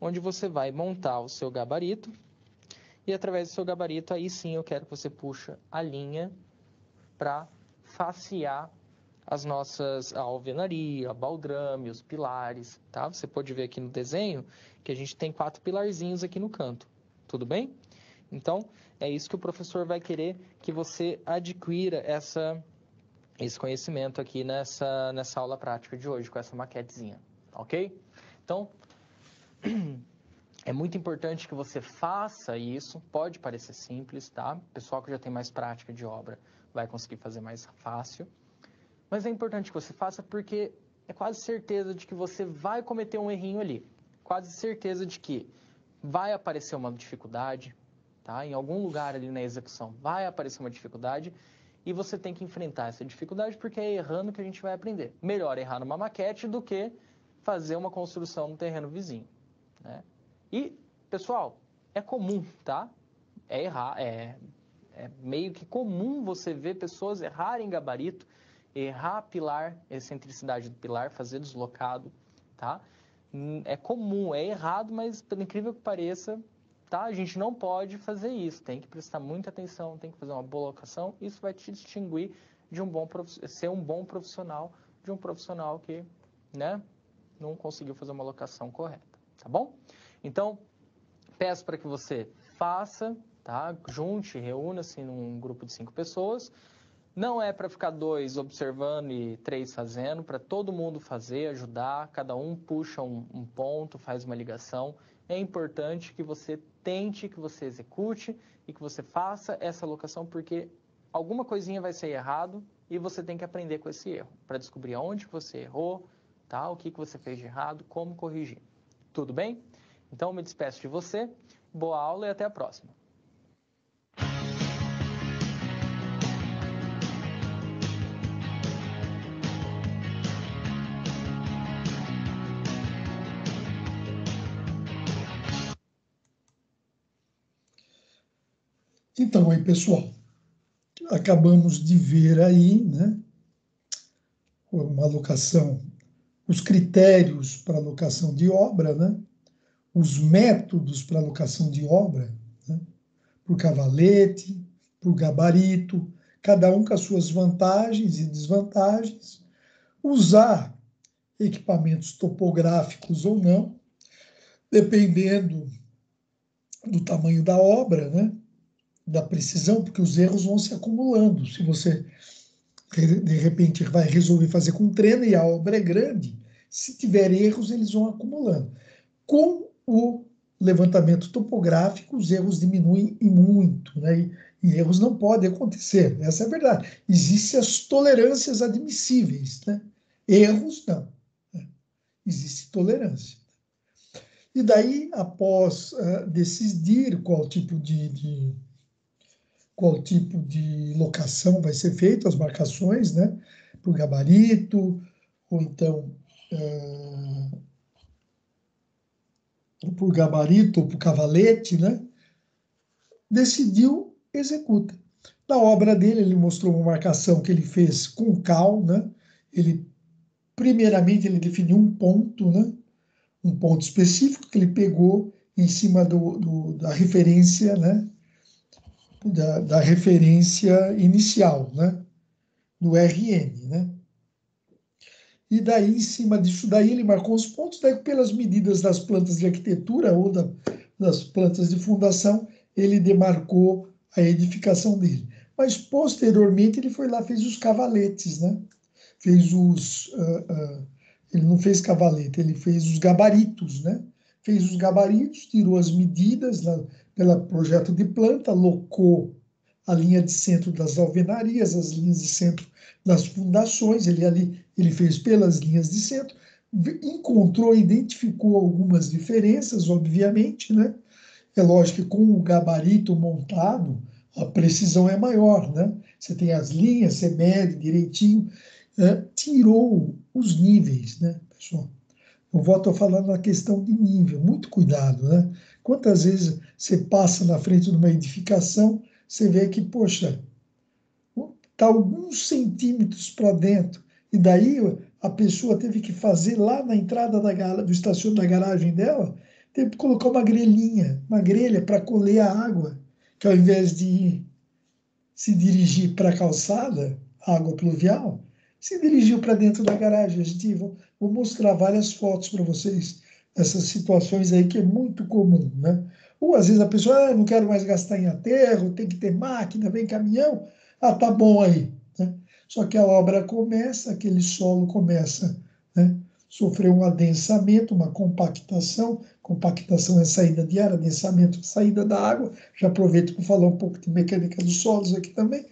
onde você vai montar o seu gabarito. E através do seu gabarito, aí sim eu quero que você puxa a linha para facear a alvenaria, a baldrame, os pilares, tá? Você pode ver aqui no desenho que a gente tem 4 pilarzinhos aqui no canto, tudo bem? Então, é isso que o professor vai querer que você adquira esse conhecimento aqui nessa aula prática de hoje, com essa maquetezinha, ok? Então, é muito importante que você faça isso, pode parecer simples, tá? O pessoal que já tem mais prática de obra vai conseguir fazer mais fácil. Mas é importante que você faça porque é quase certeza de que você vai cometer um errinho ali. Quase certeza de que vai aparecer uma dificuldade, tá? Em algum lugar ali na execução vai aparecer uma dificuldade e você tem que enfrentar essa dificuldade porque é errando que a gente vai aprender. Melhor errar numa maquete do que fazer uma construção no terreno vizinho, né? E, pessoal, é comum, tá? É meio que comum você ver pessoas errarem gabarito, errar pilar, excentricidade do pilar, fazer deslocado, tá? É comum, é errado, mas pelo incrível que pareça, tá? A gente não pode fazer isso, tem que prestar muita atenção, tem que fazer uma boa locação, isso vai te distinguir de ser um bom profissional, de um profissional que, né, não conseguiu fazer uma locação correta, tá bom? Então, peço para que você faça, tá? Junte, reúna-se num grupo de 5 pessoas. Não é para ficar 2 observando e 3 fazendo, para todo mundo fazer, ajudar, cada um puxa um ponto, faz uma ligação. É importante que você tente, que você execute e que você faça essa alocação, porque alguma coisinha vai ser errado e você tem que aprender com esse erro, para descobrir onde você errou, tá? O que você fez de errado, como corrigir. Tudo bem? Então, eu me despeço de você, boa aula e até a próxima. Então, aí, pessoal, acabamos de ver aí, né, uma alocação, os critérios para alocação de obra, né, os métodos para alocação de obra, né, para o cavalete, para o gabarito, cada um com as suas vantagens e desvantagens, usar equipamentos topográficos ou não, dependendo do tamanho da obra, né, da precisão, porque os erros vão se acumulando. Se você, de repente, vai resolver fazer com treino e a obra é grande, se tiver erros, eles vão acumulando. Com o levantamento topográfico, os erros diminuem e muito, né? E erros não podem acontecer, essa é a verdade. Existem as tolerâncias admissíveis, né? Erros, não. Né? Existe tolerância. E daí, após decidir qual tipo de locação vai ser feita, as marcações, né? Para o gabarito, ou então por gabarito ou por cavalete, né? Decidiu, executa. Na obra dele, ele mostrou uma marcação que ele fez com cal, né? Primeiramente, ele definiu um ponto, né? Um ponto específico que ele pegou em cima da referência, né? Da referência inicial, né? Do RN, né? E daí, em cima disso daí, ele marcou os pontos, daí pelas medidas das plantas de arquitetura ou das plantas de fundação, ele demarcou a edificação dele. Mas, posteriormente, ele foi lá, fez os cavaletes, né? Ele não fez cavalete, ele fez os gabaritos, né? Fez os gabaritos, tirou as medidas pelo projeto de planta, locou a linha de centro das alvenarias, as linhas de centro das fundações, ele fez pelas linhas de centro, encontrou, identificou algumas diferenças, obviamente, né? É lógico que com o gabarito montado, a precisão é maior, né? Você tem as linhas, você mede direitinho, tirou os níveis, né, pessoal? Eu volto a falar na questão de nível, muito cuidado, né? Quantas vezes você passa na frente de uma edificação, você vê que, poxa, está alguns centímetros para dentro, e daí a pessoa teve que fazer lá na entrada do estacionamento da garagem dela, teve que colocar uma grelha para colher a água, que ao invés de se dirigir para a calçada, água pluvial, se dirigiu para dentro da garagem. Vou mostrar várias fotos para vocês dessas situações aí que é muito comum, né? Ou às vezes a pessoa, não quero mais gastar em aterro, tem que ter máquina, vem caminhão, tá bom aí, né? Só que a obra começa, aquele solo começa, né? Sofrer um adensamento, uma compactação é saída de ar, adensamento é saída da água. Já aproveito para falar um pouco de mecânica dos solos aqui também.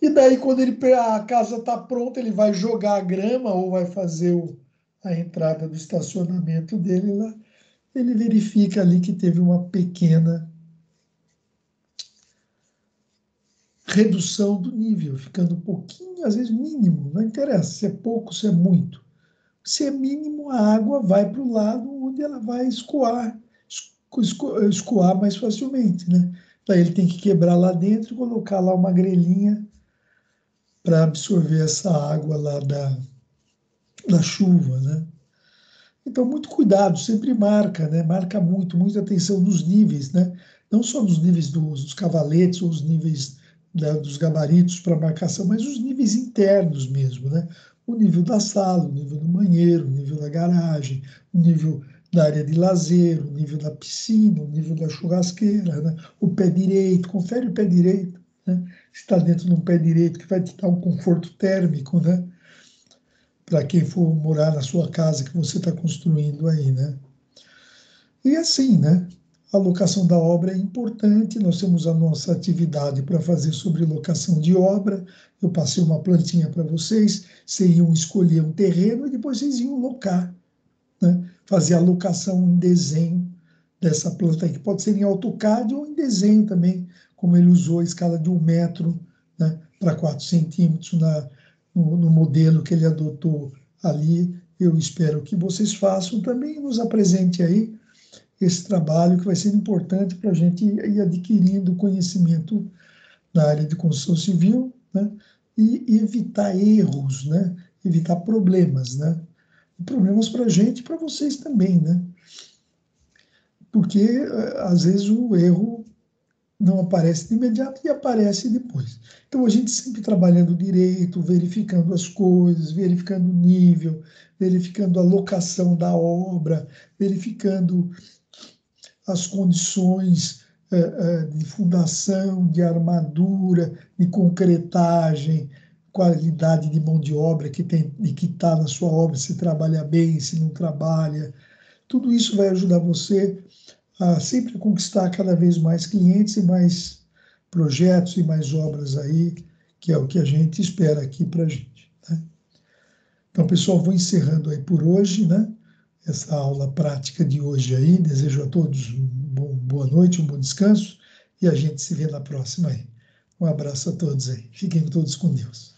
E daí, quando a casa está pronta, ele vai jogar a grama ou vai fazer a entrada do estacionamento dele lá, ele verifica ali que teve uma pequena redução do nível, ficando um pouquinho, às vezes mínimo, não interessa se é pouco, se é muito. Se é mínimo, a água vai para o lado onde ela vai escoar mais facilmente, né? Daí ele tem que quebrar lá dentro e colocar lá uma grelhinha para absorver essa água lá da chuva, né? Então, muito cuidado, sempre marca, né? Marca muita atenção nos níveis, né? Não só nos níveis dos cavaletes ou os níveis dos gabaritos para marcação, mas os níveis internos mesmo, né? O nível da sala, o nível do banheiro, o nível da garagem, o nível da área de lazer, o nível da piscina, o nível da churrasqueira, né? O pé direito, confere o pé direito, né? Se está dentro de um pé direito que vai te dar um conforto térmico, né? Para quem for morar na sua casa que você está construindo aí, né? E assim, né? A locação da obra é importante, nós temos a nossa atividade para fazer sobre locação de obra. Eu passei uma plantinha para vocês, vocês iam escolher um terreno e depois vocês iam locar, né? fazer a alocação em desenho dessa planta aí, que pode ser em AutoCAD ou em desenho também, como ele usou a escala de 1 metro, né, para 4 centímetros no modelo que ele adotou ali. Eu espero que vocês façam também, nos apresente aí esse trabalho que vai ser importante para a gente ir adquirindo conhecimento na área de construção civil, né, e evitar erros, né, evitar problemas, né, problemas para a gente e para vocês também, né, porque às vezes o erro não aparece de imediato e aparece depois. Então, a gente sempre trabalhando direito, verificando as coisas, verificando o nível, verificando a locação da obra, verificando as condições de fundação, de armadura, de concretagem, qualidade de mão de obra que tem e que está na sua obra, se trabalha bem, se não trabalha. Tudo isso vai ajudar você a sempre conquistar cada vez mais clientes e mais projetos e mais obras aí, que é o que a gente espera aqui para a gente, né? Então, pessoal, vou encerrando aí por hoje, né? Essa aula prática de hoje aí. Desejo a todos boa noite, um bom descanso e a gente se vê na próxima aí. Um abraço a todos aí. Fiquem todos com Deus.